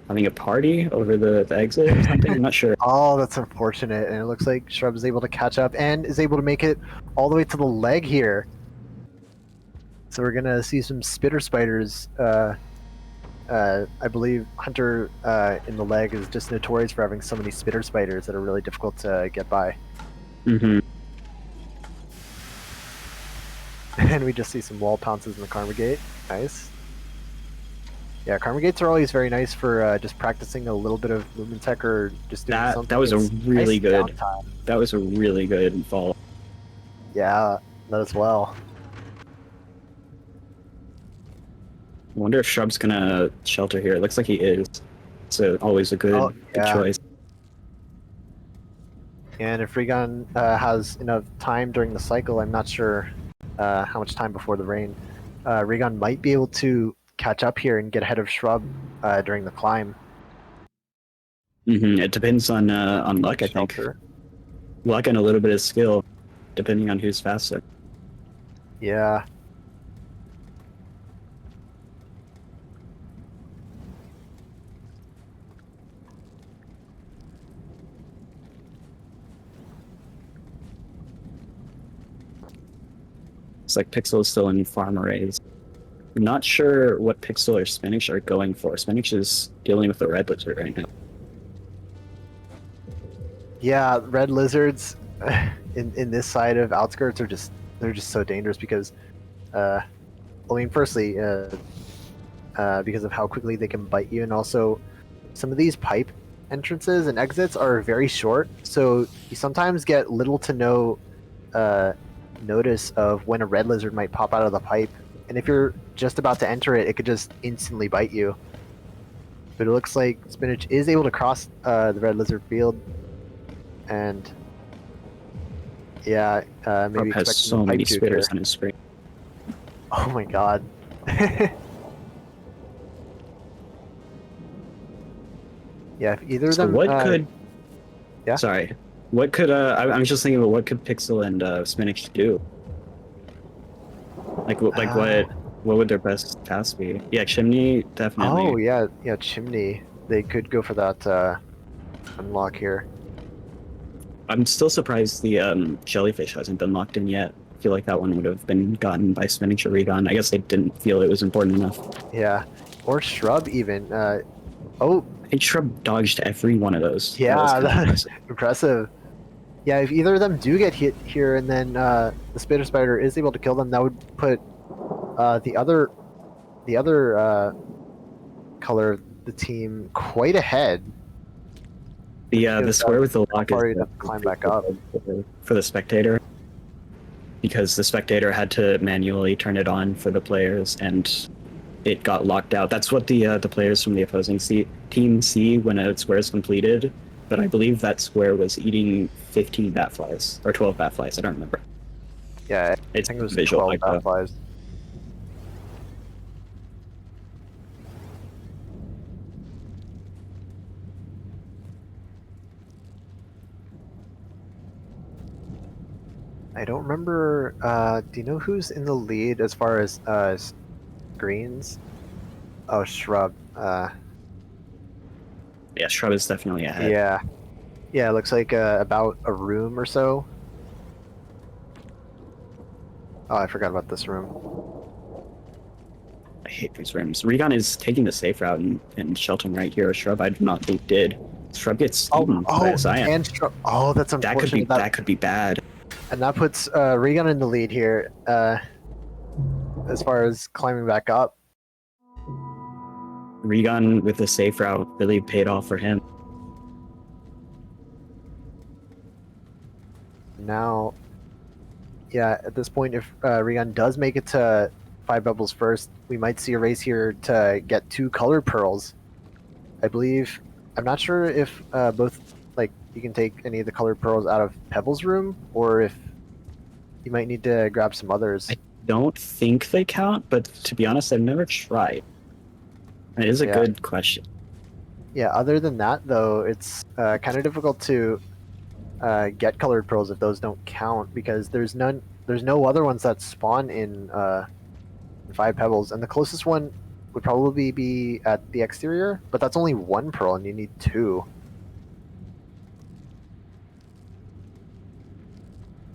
having a party over the exit or something. I'm not sure. Oh, that's unfortunate. And it looks like Shrub is able to catch up and is able to make it all the way to the leg here. So we're going to see some spitter spiders. I believe Hunter in the leg is just notorious for having so many spitter spiders that are really difficult to get by. Mm-hmm. And we just see some wall pounces in the Karma Gate. Nice. Yeah, Karma Gates are always very nice for just practicing a little bit of movement tech or just doing something. That was a really nice good. downtime. That was a really good fall. Yeah, that as well. I wonder if Shrub's gonna shelter here. It looks like he is. So always a good, good choice. And if Regon has enough time during the cycle, I'm not sure how much time before the rain, Regon might be able to catch up here and get ahead of Shrub during the climb. Mm-hmm. It depends on luck, I think. Luck and a little bit of skill, depending on who's faster. Yeah. It's like Pixel is still in farm arrays. I'm not sure what Pixel or Spinach are going for. Spinach is dealing with the red lizard right now. Yeah, red lizards in this side of outskirts are just so dangerous because, I mean, firstly, because of how quickly they can bite you, and also some of these pipe entrances and exits are very short, so you sometimes get little to no notice of when a red lizard might pop out of the pipe, and if you're just about to enter it, it could just instantly bite you. But it looks like Spinach is able to cross the red lizard field, and yeah, maybe Rob has so many spitters on his screen. Oh my god. Yeah, if either of So them. what could? Yeah. Sorry. What could? I'm just thinking about what could Pixel and Spinach do? Like what would their best task be? Yeah, Chimney definitely. Oh yeah, Chimney. They could go for that unlock here. I'm still surprised the jellyfish hasn't been locked in yet. I feel like that one would have been gotten by spinning Shurigan. I guess they didn't feel it was important enough. Yeah, or shrub even. Oh, I think Shrub dodged every one of those. That was yeah, kind of that's impressive. impressive. Yeah, if either of them do get hit here, and then the spider is able to kill them, that would put the other color of the team quite ahead. The square with the lock is Probably have to climb back up. for the spectator, because the spectator had to manually turn it on for the players, and it got locked out. That's what the players from the opposing team see when a square is completed. But I believe that square was eating 15 bat flies or 12 bat flies. I don't remember. Yeah, It's I think it was visual 12 like bat that. flies. I don't remember. Do you know who's in the lead as far as greens? Oh, shrub. Yeah, Shrub is definitely ahead. Yeah, yeah. It looks like about a room or so. Oh, I forgot about this room. I hate these rims. Regon is taking the safe route and sheltering right here. Shrub, I do not think did. Shrub gets eaten by a Cyan. And shrub. Oh, that's That could be unfortunate. that could be bad. And that puts Regan in the lead here. As far as climbing back up. Regon with the safe route really paid off for him. Now, yeah, at this point, if Regan does make it to 5 bubbles first, we might see a race here to get 2 color pearls. I believe. I'm not sure if both, like, you can take any of the colored pearls out of Pebble's room, or if you might need to grab some others. I don't think they count, but to be honest, I've never tried. It is a good question. Yeah, other than that, though, it's kind of difficult to get colored pearls if those don't count, because there's no other ones that spawn in 5 pebbles, and the closest one would probably be at the exterior, but that's only 1 pearl, and you need 2.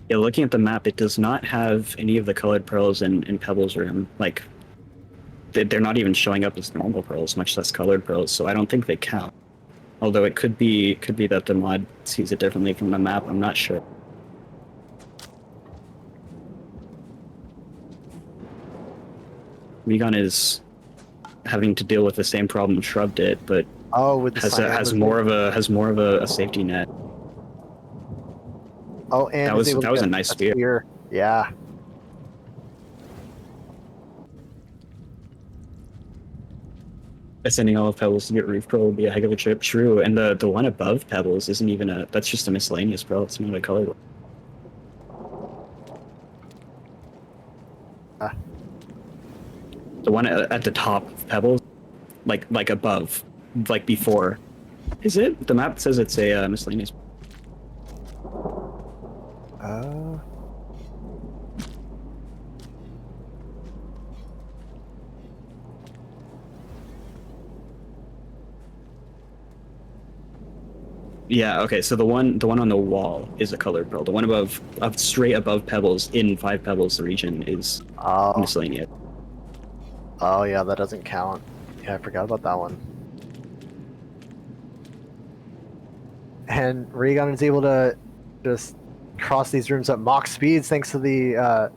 Yeah, looking at the map, it does not have any of the colored pearls in Pebble's room. Like, they're not even showing up as normal pearls, much less colored pearls. So I don't think they count. Although it could be that the mod sees it differently from the map. I'm not sure. Regon is having to deal with the same problem Shrub did, but With the has more of a safety net. Oh, and that was a nice spear. Yeah. Sending all of Pebbles to get Reef Pearl would be a heck of a trip. True, and the one above Pebbles isn't even that's just a miscellaneous pearl. It's not a colored one. The one at the top of Pebbles, like above, like before. Is it? The map says it's a miscellaneous. Yeah, okay, so the one on the wall is a colored pearl. The one straight above Pebbles in 5 Pebbles region is miscellaneous. Oh yeah, that doesn't count. Yeah, I forgot about that one. And Regan is able to just cross these rooms at mock speeds thanks to the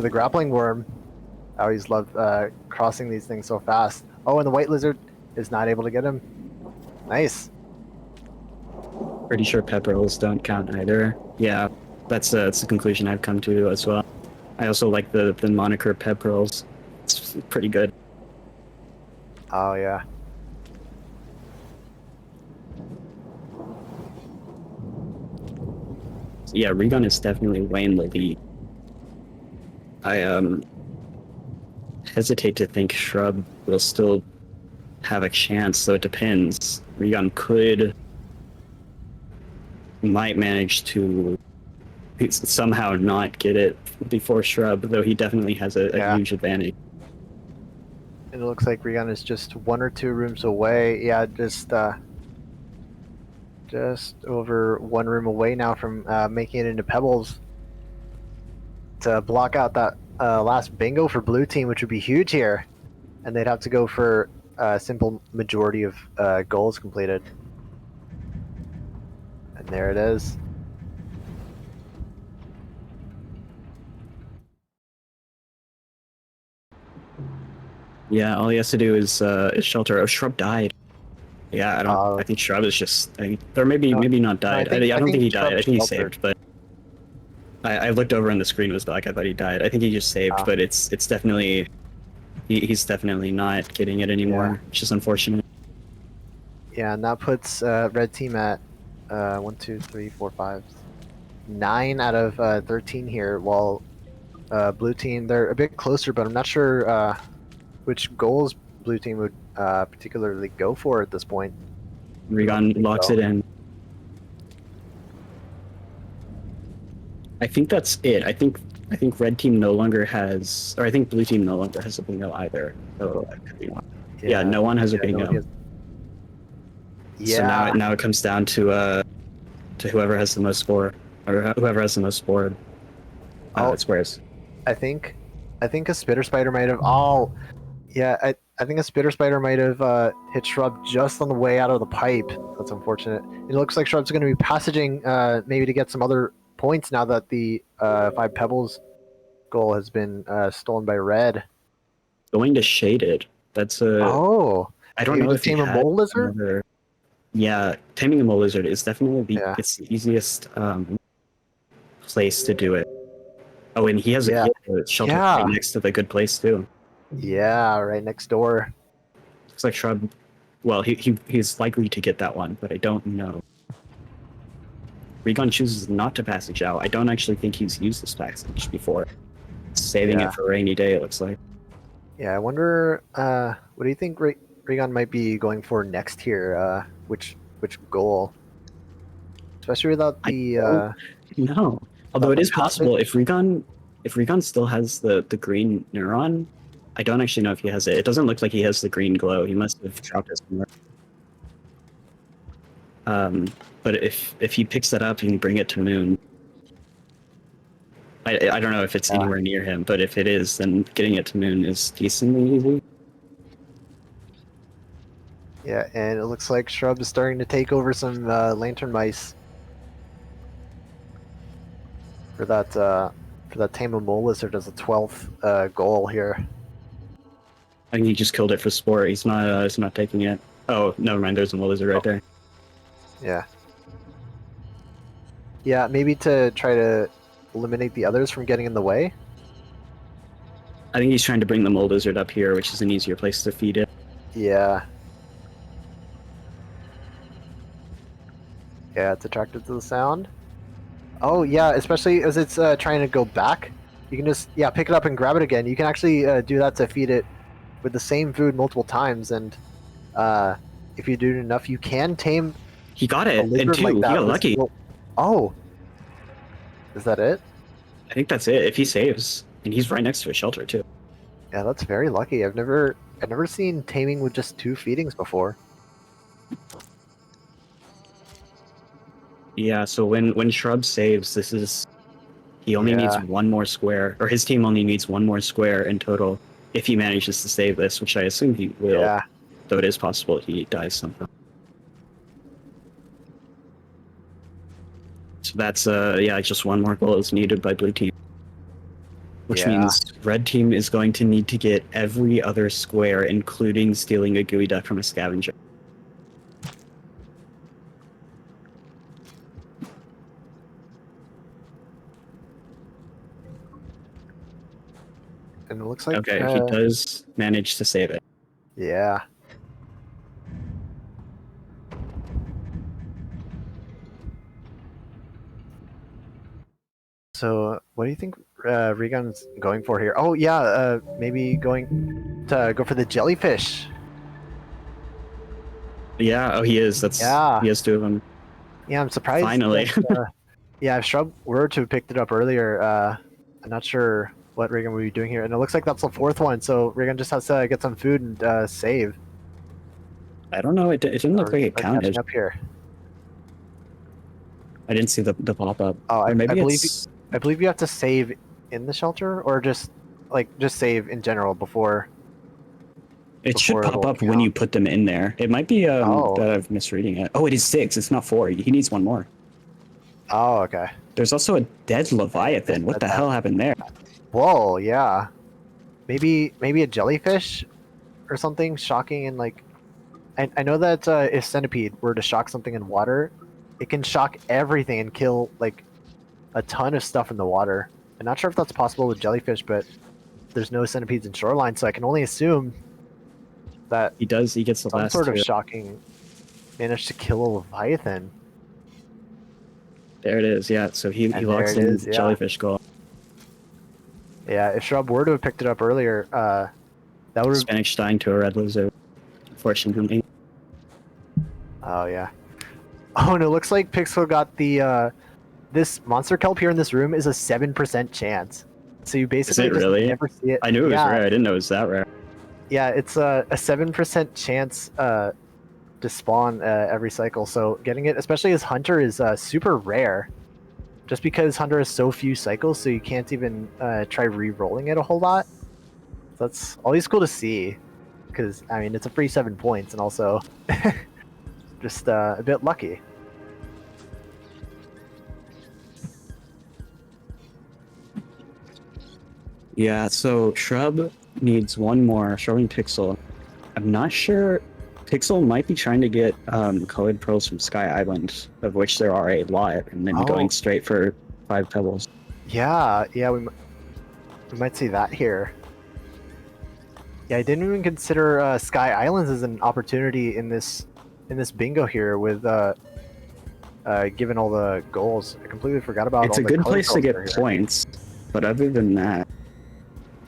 grappling worm. I always love crossing these things so fast. Oh, and the white lizard is not able to get him. Nice. Pretty sure pepperels don't count either. Yeah, that's the conclusion I've come to as well. I also like the moniker pepperels. It's pretty good. Oh yeah. So, yeah, Regon is definitely way in the lead. I hesitate to think Shrub will still have a chance, so it depends. Regon might manage to somehow not get it before Shrub, though he definitely has a huge advantage. And it looks like Regan is just 1 or 2 rooms away. Yeah, just just over one room away now from making it into pebbles to block out that last bingo for blue team, which would be huge here. And they'd have to go for a simple majority of goals completed. And there it is. Yeah, all he has to do is shelter. Oh, Shrub died. Yeah, I don't. I think Shrub is just. Or maybe not died. I don't think he died. I think he saved, but I looked over and the screen was black. I thought he died. I think he just saved, but it's definitely he's definitely not getting it anymore. It's just unfortunate. Yeah, and that puts red team at 1, 2, 3, 4, 5, 9 out of 13 here, while blue team, they're a bit closer, but I'm not sure which goals blue team would particularly go for at this point. Regan locks it in. I think that's it. I think red team no longer has, or I think blue team no longer has a bingo either. So that could be one. Yeah, no one has a bingo. Yeah. So now it comes down to whoever has the most score, or whoever has the most scored squares. I think a spitter spider might have. Oh, yeah. I think a spitter spider might have hit Shrub just on the way out of the pipe. That's unfortunate. It looks like Shrub's going to be passaging maybe to get some other points now that the 5 pebbles goal has been stolen by red. Going to shaded. That's a. Oh. I don't know if tame a mole lizard. Yeah, taming a mole lizard is definitely it's the easiest place to do it. Oh, and he has a shelter right next to the good place too. Yeah, right next door. Looks like Shrub. Well, he's likely to get that one, but I don't know. Regan chooses not to passage out. I don't actually think he's used this passage before. Saving it for a rainy day, it looks like. Yeah, I wonder. What do you think Regan might be going for next here? Which goal? Especially without the. No, although it is possible if Regan still has the green neuron. I don't actually know if he has it. It doesn't look like he has the green glow. He must have dropped it somewhere. But if he picks that up and bring it to Moon, I don't know if it's anywhere near him, but if it is, then getting it to Moon is decently easy. Yeah, and it looks like Shrub is starting to take over some lantern mice for that tame a mole lizard as a 12th goal here. I think he just killed it for sport. He's not taking it. Oh, never mind. There's a mole lizard right there. Yeah. Yeah, maybe to try to eliminate the others from getting in the way. I think he's trying to bring the mole lizard up here, which is an easier place to feed it. Yeah. Yeah, it's attracted to the sound. Oh, yeah, especially as it's trying to go back. You can just, pick it up and grab it again. You can actually do that to feed it with the same food multiple times, and if you do it enough, you can tame. He got it, and 2, he got lucky. Oh, is that it? I think that's it. If he saves, and he's right next to a shelter too. Yeah, that's very lucky. I've never seen taming with just 2 feedings before. Yeah, so when Shrub saves, he only needs one more square, or his team only needs one more square in total if he manages to save this, which I assume he will. Yeah. Though it is possible he dies somehow. So that's just one more goal is needed by blue team. Which means red team is going to need to get every other square, including stealing a gooey duck from a scavenger. And it looks like he does manage to save it. Yeah. So, what do you think Regan's going for here? Oh, yeah, maybe going to go for the jellyfish. Yeah, he is. He has 2 of them. Yeah, I'm surprised. Finally. If Shrub were to have picked it up earlier, I'm not sure what Regan would be doing here. And it looks like that's the 4th one, so Regan just has to get some food and save. I don't know. It didn't look like it counted. Up here. I didn't see the pop up. Oh, Or maybe I believe it's. I believe you have to save in the shelter, or just save in general before It should pop it'll up when you count. put them in there. It might be Oh, that I'm misreading it. Oh, it is 6. It's not 4. He needs one more. oh, okay. There's also a dead Missed Leviathan. What that. the hell happened there? Whoa, yeah. Maybe a jellyfish or something shocking and like. I know that if centipede were to shock something in water, it can shock everything and kill like a ton of stuff in the water. I'm not sure if that's possible with jellyfish, but there's no centipedes in shoreline, so I can only assume that He does. He gets the some last sort of 2. shocking managed to kill a leviathan. There it is. Yeah. So he And there locks it in is, yeah. jellyfish goal. Yeah, if Shrub were to have picked it up earlier, that would have. Spanish dying to a red lizard. Unfortunately. Oh yeah. Oh, and it looks like Pixel got the this monster kelp here in this room is a 7% chance. So you basically it just really? never see it. I knew it was Yeah, rare. I didn't know it was that rare. yeah, it's a 7% chance to spawn every cycle. So getting it, especially as Hunter, is super rare. Just because Hunter has so few cycles, so you can't even try re-rolling it a whole lot. That's always cool to see, because I mean it's a free 7 points, and also just a bit lucky. Yeah. So Shrub needs one more. Shrub and Pixel. I'm not sure. Pixel might be trying to get colored pearls from Sky Island, of which there are a lot, and then going straight for 5 pebbles. Yeah, yeah, we might see that here. Yeah, I didn't even consider Sky Islands as an opportunity in this bingo here with given all the goals. I completely forgot about. It's all a the good colored place to pearls get that are here. points, but other than that,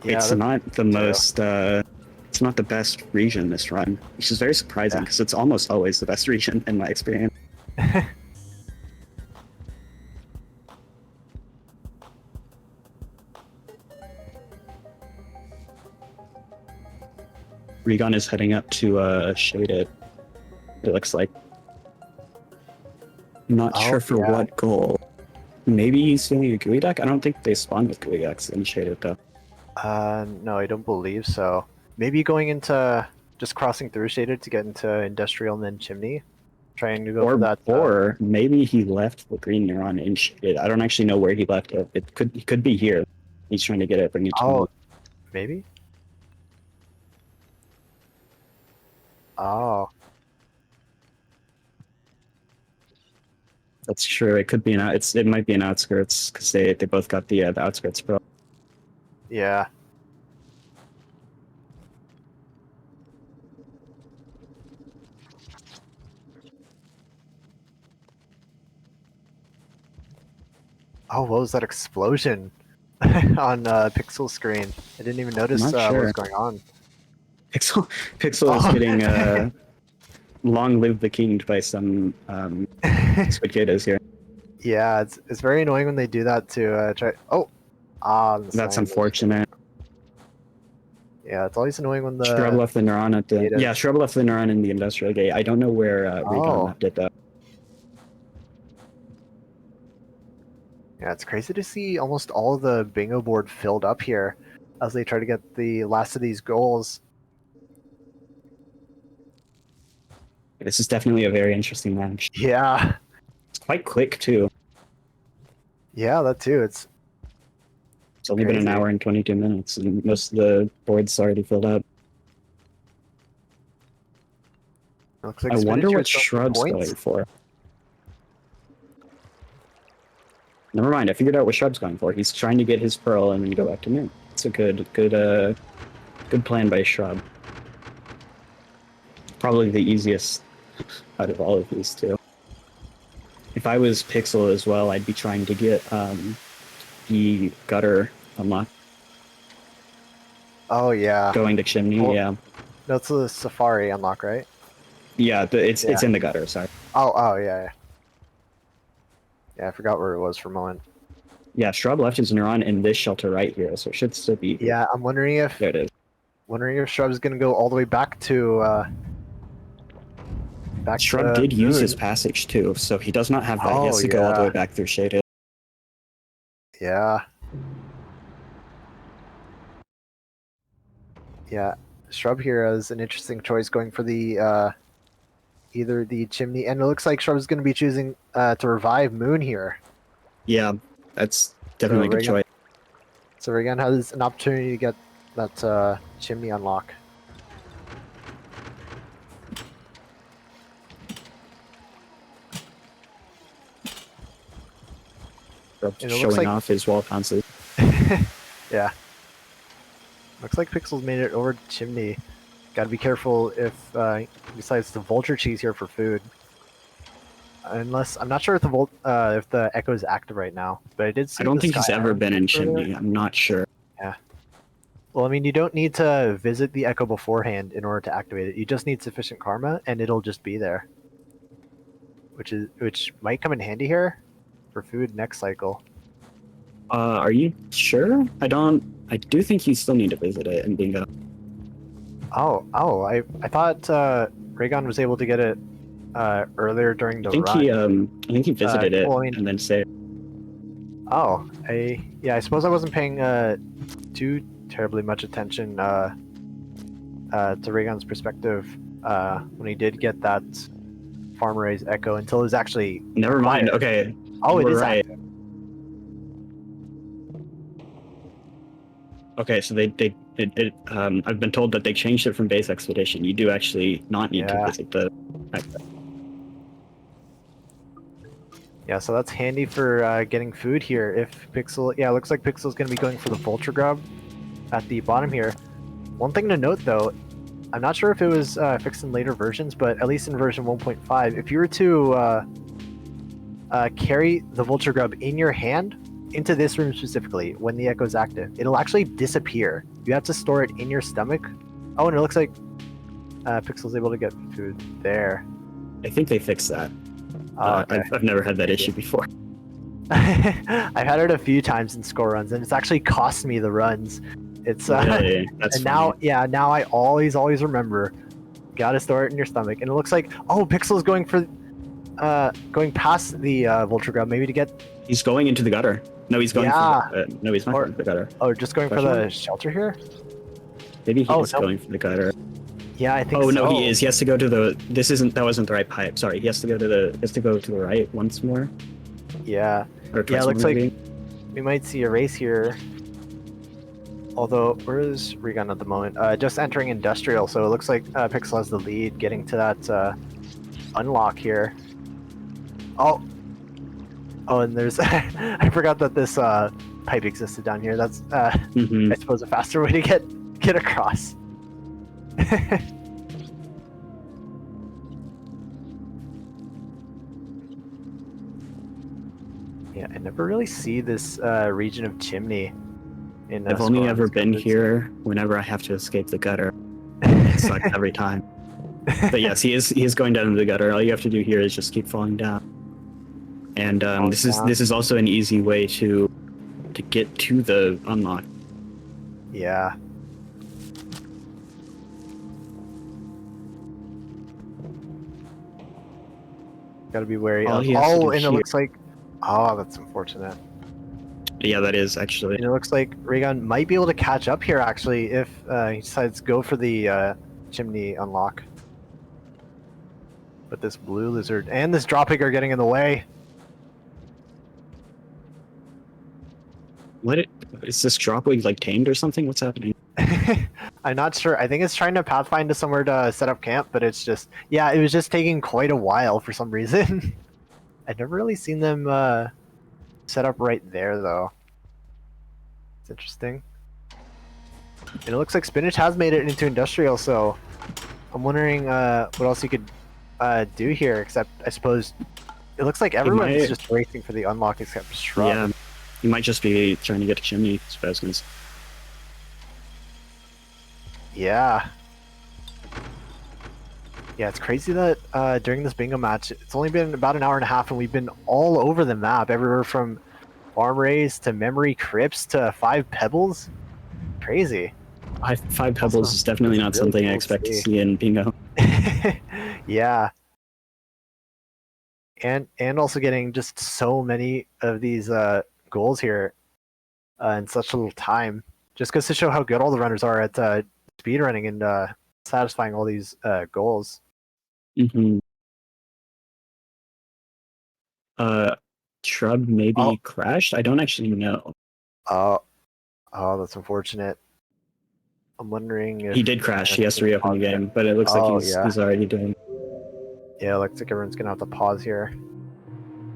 Yeah, it's that's not the true. most. It's not the best region this run, which is very surprising because it's almost always the best region in my experience. Regon is heading up to Shaded. It looks like. I'm not sure for what goal. Maybe he's doing a GUI deck? I don't think they spawn with GUI decks in Shaded though. No, I don't believe so. Maybe going into just crossing through Shaded to get into Industrial and then Chimney, trying to go for that. Or maybe he left the green neuron in Shaded. I don't actually know where he left it. It could be here. He's trying to get it, bring it to me. Maybe. Oh. That's true. It could be it might be an outskirts because they both got the outskirts pro. Yeah. Oh, what was that explosion on Pixel's screen? I didn't even notice what was going on. Pixel is getting long live the king by some spectators here. Yeah, it's very annoying when they do that to try. That's unfortunate. Yeah, it's always annoying when the Shrub left the neuron at the Shrub left the neuron in the industrial gate. I don't know where Regon left it though. Yeah, it's crazy to see almost all of the bingo board filled up here as they try to get the last of these goals. This is definitely a very interesting match. Yeah. It's quite quick too. Yeah, that too. It's only been an hour and 22 minutes, and most of the board's already filled up. Looks like I wonder what Shrub's going for. Never mind, I figured out what Shrub's going for. He's trying to get his pearl and then go back to Moon. It's a good plan by Shrub. Probably the easiest out of all of these two. If I was Pixel as well, I'd be trying to get the gutter unlocked. Oh yeah. Going to Chimney, yeah. That's the Safari unlock, right? Yeah, it's in the gutter, sorry. Oh yeah. Yeah, I forgot where it was for a moment. Yeah, Shrub left his neuron in this shelter right here, so it should still be here. Yeah, I'm wondering if there it is. Wondering if Shrub's gonna go all the way back to back Shrub to did use Moon. his passage too, so he does not have that. He has Oh, to go all the yeah. way back through Shaded. Yeah. Yeah. Shrub here is an interesting choice going for the either the chimney, and it looks like Shrub is going to be choosing to revive Moon here. Yeah, that's definitely a good choice. So Regan has an opportunity to get that chimney unlock. Showing off his wall bounces. Yeah. Looks like Pixel's made it over to chimney. Got to be careful if he decides to vulture cheese here for food. Unless I'm not sure if the echo is active right now, but I did see. I don't think Sky he's ever Island been in chimney. earlier. I'm not sure. Yeah. Well, I mean, you don't need to visit the echo beforehand in order to activate it. You just need sufficient karma, and it'll just be there. Which might come in handy here for food next cycle. Are you sure? I do think you still need to visit it in Bingo. I thought Raygon was able to get it earlier during the run. I think he visited it and then saved. I suppose I wasn't paying too terribly much attention to Raygon's perspective when he did get that farm raised echo until it was actually. Never mind. Okay. Oh, it is right. active. Okay, so I've been told that they changed it from base expedition. You do actually not need to visit the. Yeah, so that's handy for getting food here. If Pixel, it looks like Pixel's going to be going for the vulture grub at the bottom here. One thing to note though, I'm not sure if it was fixed in later versions, but at least in version 1.5, if you were to carry the vulture grub in your hand into this room specifically when the echo is active, it'll actually disappear. You have to store it in your stomach. Oh, and it looks like Pixel's able to get food there. I think they fixed that. Okay. I've never had that issue before. I've had it a few times in score runs, and it's actually cost me the runs. It's really? That's and funny. now I always remember, gotta store it in your stomach. And it looks like Pixel's going for going past the vulture grub, maybe to get. He's going into the gutter. No, he's going. No, he's not going for the gutter. Oh, just going for the shelter here. Maybe he's going for the gutter. Yeah, I think. Oh no, he is. He has to go to the. That wasn't the right pipe. Sorry, he has to go to the right once more. Yeah. Or Yeah, it looks maybe. like we might see a race here. Although, where is Regan at the moment? Just entering industrial, so it looks like Pixel has the lead, getting to that unlock here. Oh, and there's I forgot that this pipe existed down here. That's I suppose a faster way to get across. Yeah, I never really see this region of chimney. I've only ever been here whenever I have to escape the gutter. It sucks every time. But yes, he is going down into the gutter. All you have to do here is just keep falling down. And this is also an easy way to get to the unlock. Yeah. Gotta be wary. And it looks like. Oh, that's unfortunate. Yeah, that is actually. And it looks like Raygon might be able to catch up here, actually, if he decides to go for the chimney unlock. But this blue lizard and this dropkick are getting in the way. Is this dropwig like tamed or something? What's happening? I'm not sure. I think it's trying to pathfind to somewhere to set up camp, but it's just, it was just taking quite a while for some reason. I've never really seen them set up right there, though. It's interesting. And it looks like Spinach has made it into industrial, so I'm wondering what else you could do here, except I suppose it looks like everyone is just racing for the unlock except Shrub. Yeah, you might just be trying to get a chimney, I was gonna say. Yeah. Yeah, it's crazy that during this bingo match, it's only been about an hour and a half, and we've been all over the map, everywhere from farm raise to memory crypts to 5 pebbles. Crazy. 5 pebbles is definitely not something I expect to see in bingo. Yeah. and also getting just so many of these goals here in such little time. Just goes to show how good all the runners are at speedrunning and satisfying all these goals. Mm-hmm. Shrub maybe crashed. I don't actually know. Oh, that's unfortunate. I'm wondering if He did crash. He has to reopen the game, but it looks like he's already doing. Yeah, looks like everyone's gonna have to pause here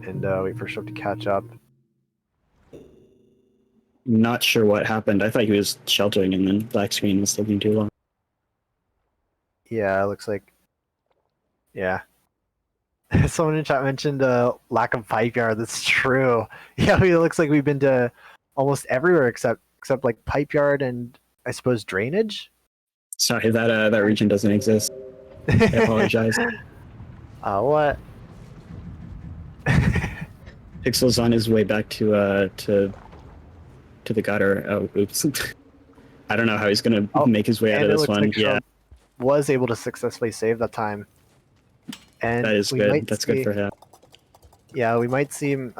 and wait for Shrub to catch up. Not sure what happened. I thought he was sheltering, and then black screen was taking too long. Yeah, it looks like. Yeah. Someone in chat mentioned lack of pipe yard. That's true. Yeah, it looks like we've been to almost everywhere except like pipe yard and I suppose drainage. Sorry, that region doesn't exist. I apologize. What? Pixel's on his way back to the gutter. Oh, oops. I don't know how he's gonna make his way out of this one. Like yeah, was able to successfully save that time. And that is good. That's good for him. Yeah, we might see him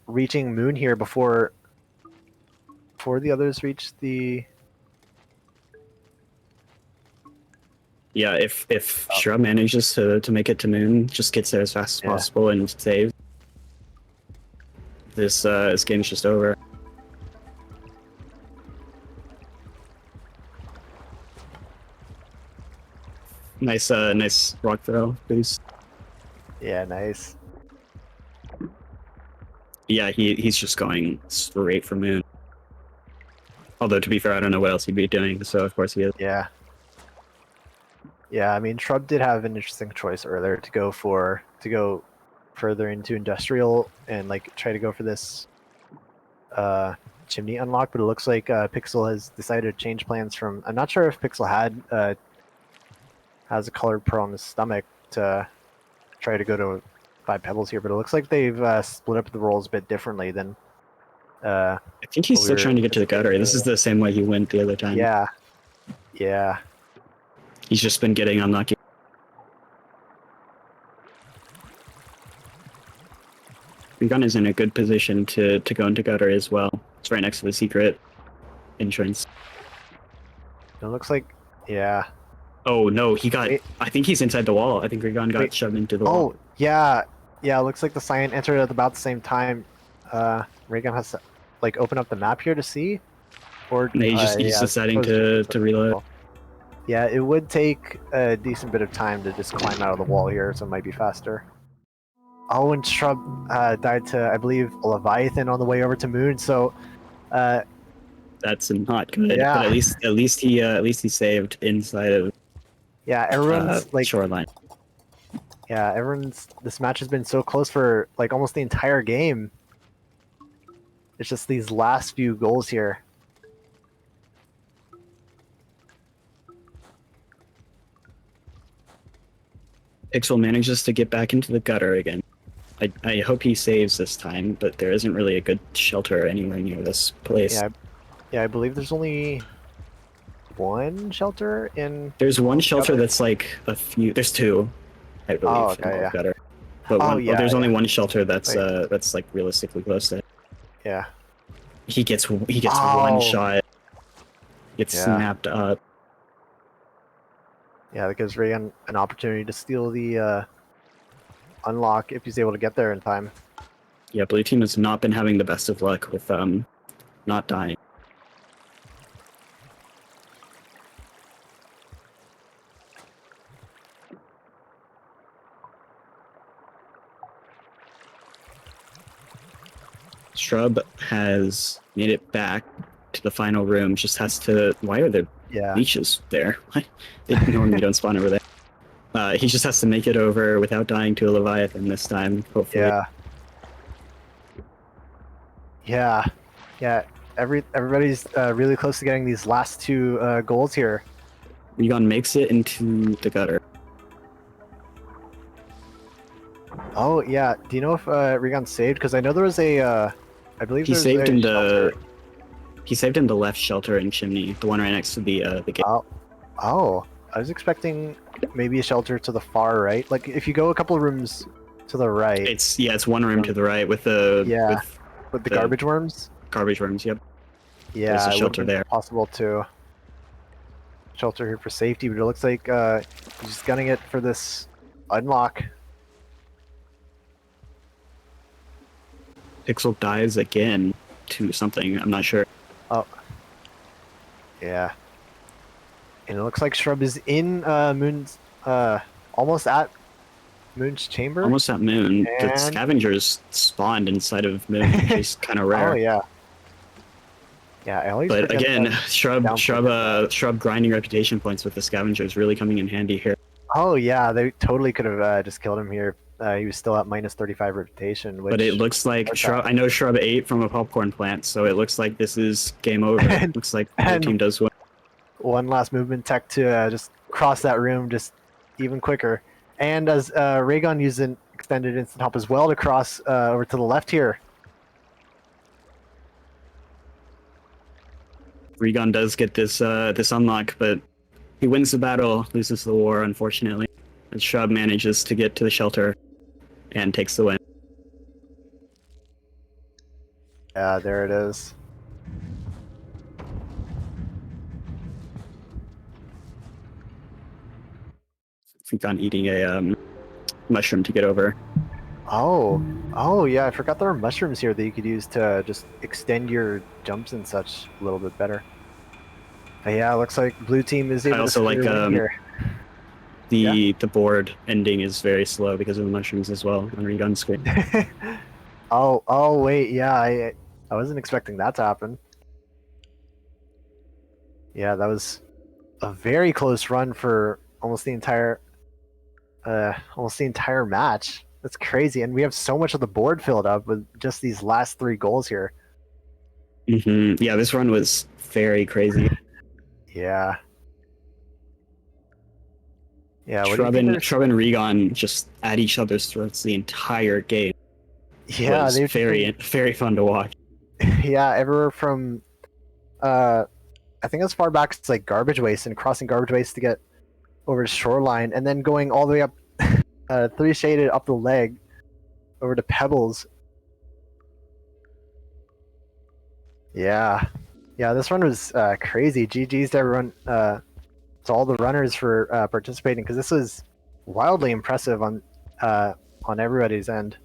reaching Moon here before the others reach the. Yeah, if Shrub manages to make it to Moon, just gets there as fast as possible and saves, this game's just over. Nice rock throw boost. Yeah, nice. Yeah, he's just going straight for Moon. Although, to be fair, I don't know what else he'd be doing, so of course he is. Yeah. Yeah, I mean, Shrub did have an interesting choice earlier to go further into industrial and like try to go for this chimney unlock, but it looks like Pixel has decided to change plans from. I'm not sure if Pixel has a colored pearl on his stomach to try to go to 5 pebbles here, but it looks like they've split up the roles a bit differently than. I think he's still trying to get to the gutter. This is the same way he went the other time. Yeah. Yeah. He's just been getting unlucky. Gun is in a good position to go into gutter as well. It's right next to the secret entrance. It looks like, yeah. Oh no, he got. I think he's inside the wall. I think Regan got shoved into the wall. Oh yeah, yeah. It looks like the cyan entered at about the same time. Regan has to like open up the map here to see, or no, he's deciding to reload. Yeah, it would take a decent bit of time to just climb out of the wall here, so it might be faster. Oh, and Shrub died to, I believe, a Leviathan on the way over to Moon. So that's not good. Yeah. But at least he saved inside of. Yeah, everyone's like shoreline. Yeah, this match has been so close for like almost the entire game. It's just these last few goals here. Pixel manages to get back into the gutter again. I hope he saves this time, but there isn't really a good shelter anywhere near this place. Yeah, I believe there's only one shelter in. There's one shelter that's like a few. There's two, I believe. Oh, okay, yeah. Gutter. But there's only one shelter that's like realistically close to it. Yeah. He gets one shot. Gets snapped up. Yeah, that gives Regan an opportunity to steal the unlock if he's able to get there in time. Yeah, blue team has not been having the best of luck with not dying. Shrub has made it back to the final room. Just has to. Why are there leeches there? They normally don't spawn over there. He just has to make it over without dying to a Leviathan this time. Hopefully. Yeah. Everybody's really close to getting these last two goals here. Regan makes it into the gutter. Oh yeah. Do you know if Regan saved? Because I know there was a. I believe he saved in the. He saved in the left shelter and chimney, the one right next to the gate. Oh, I was expecting maybe a shelter to the far right. Like if you go a couple of rooms To the right. It's one room to the right with the with the garbage worms. Garbage worms. Yep. Yeah, There's a it shelter would be there. possible to shelter here for safety, but it looks like he's just gunning it for this unlock. Pixel dies again to something. I'm not sure. Oh, yeah. And it looks like Shrub is in Moon's, almost at Moon's chamber. Almost at Moon. And... The scavengers spawned inside of Moon, which is kind of rare. Oh yeah. Yeah, I always but forget again, Shrub grinding reputation points with the scavengers really coming in handy here. Oh yeah, they totally could have just killed him here. He was still at minus 35 reputation. Which but it looks like Shrub. I know Shrub ate from a popcorn plant, so it looks like this is game over. It looks like the team does win. One last movement tech to just cross that room just even quicker. And as Raygun used an extended instant hop as well to cross over to the left here. Regon does get this this unlock, but he wins the battle, loses the war, unfortunately. And Shrub manages to get to the shelter and takes the win. Yeah, there it is. Regon eating a mushroom to get over. Oh yeah, I forgot there are mushrooms here that you could use to just extend your jumps and such a little bit better. But yeah, it looks like blue team is able I also to like here. the board ending is very slow because of the mushrooms as well on Regun screen. oh wait, yeah, I wasn't expecting that to happen. Yeah, that was a very close run for almost the entire match. That's crazy, and we have so much of the board filled up with just these last 3 goals here. Yeah, this run was very crazy. Yeah. Yeah, Shrub and Regon just at each other's throats the entire game. Yeah, it was very fun to watch. Yeah, everywhere from I think as far back as like garbage waste and crossing garbage waste to get over to shoreline, and then going all the way up 3 shaded up the leg over to Pebbles. Yeah, this run was crazy. GG's to everyone, to all the runners for participating, because this was wildly impressive on everybody's end.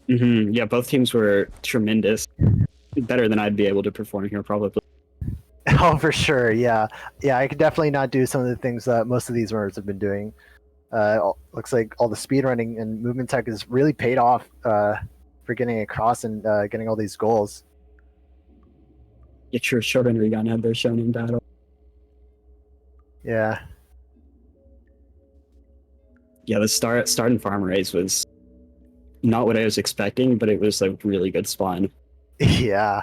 Yeah, both teams were tremendous. Better than I'd be able to perform here, probably. Oh, for sure. Yeah, I could definitely not do some of the things that most of these runners have been doing. Looks like all the speed running and movement tech has really paid off for getting across and getting all these goals. Yeah, sure. Shrub and Regon had their shonen battle. Yeah. Yeah, the start and farm race was not what I was expecting, but it was a really good spawn. Yeah.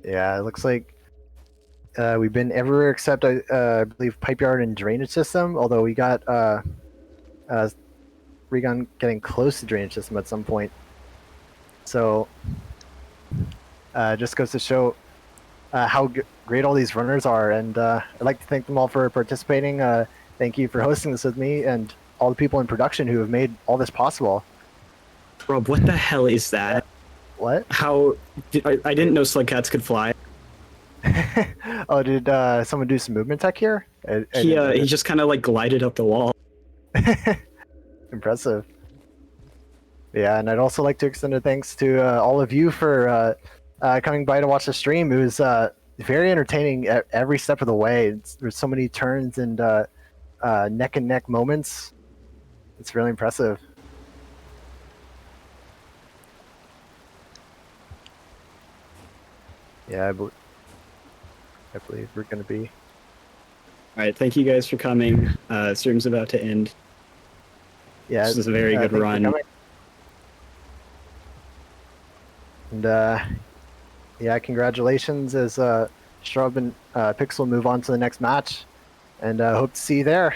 Yeah, it looks like we've been everywhere except I believe pipe yard and drainage system. Although we got Regon getting close to drainage system at some point. So just goes to show how great all these runners are, and I'd like to thank them all for participating. Thank you for hosting this with me, and all the people in production who have made all this possible. Rob, what the hell is that? What? I didn't know Slugcats could fly. Oh, did someone do some movement tech here? He just kind of glided up the wall. Impressive. Yeah, and I'd also like to extend a thanks to all of you for coming by to watch the stream. It was very entertaining at every step of the way. There's so many turns and neck and neck moments. It's really impressive. Yeah, I believe we're going to be. All right, thank you guys for coming. Stream's about to end. Yeah, this is a very good run. And yeah, congratulations as Shrub and Pixel move on to the next match, and hope to see you there.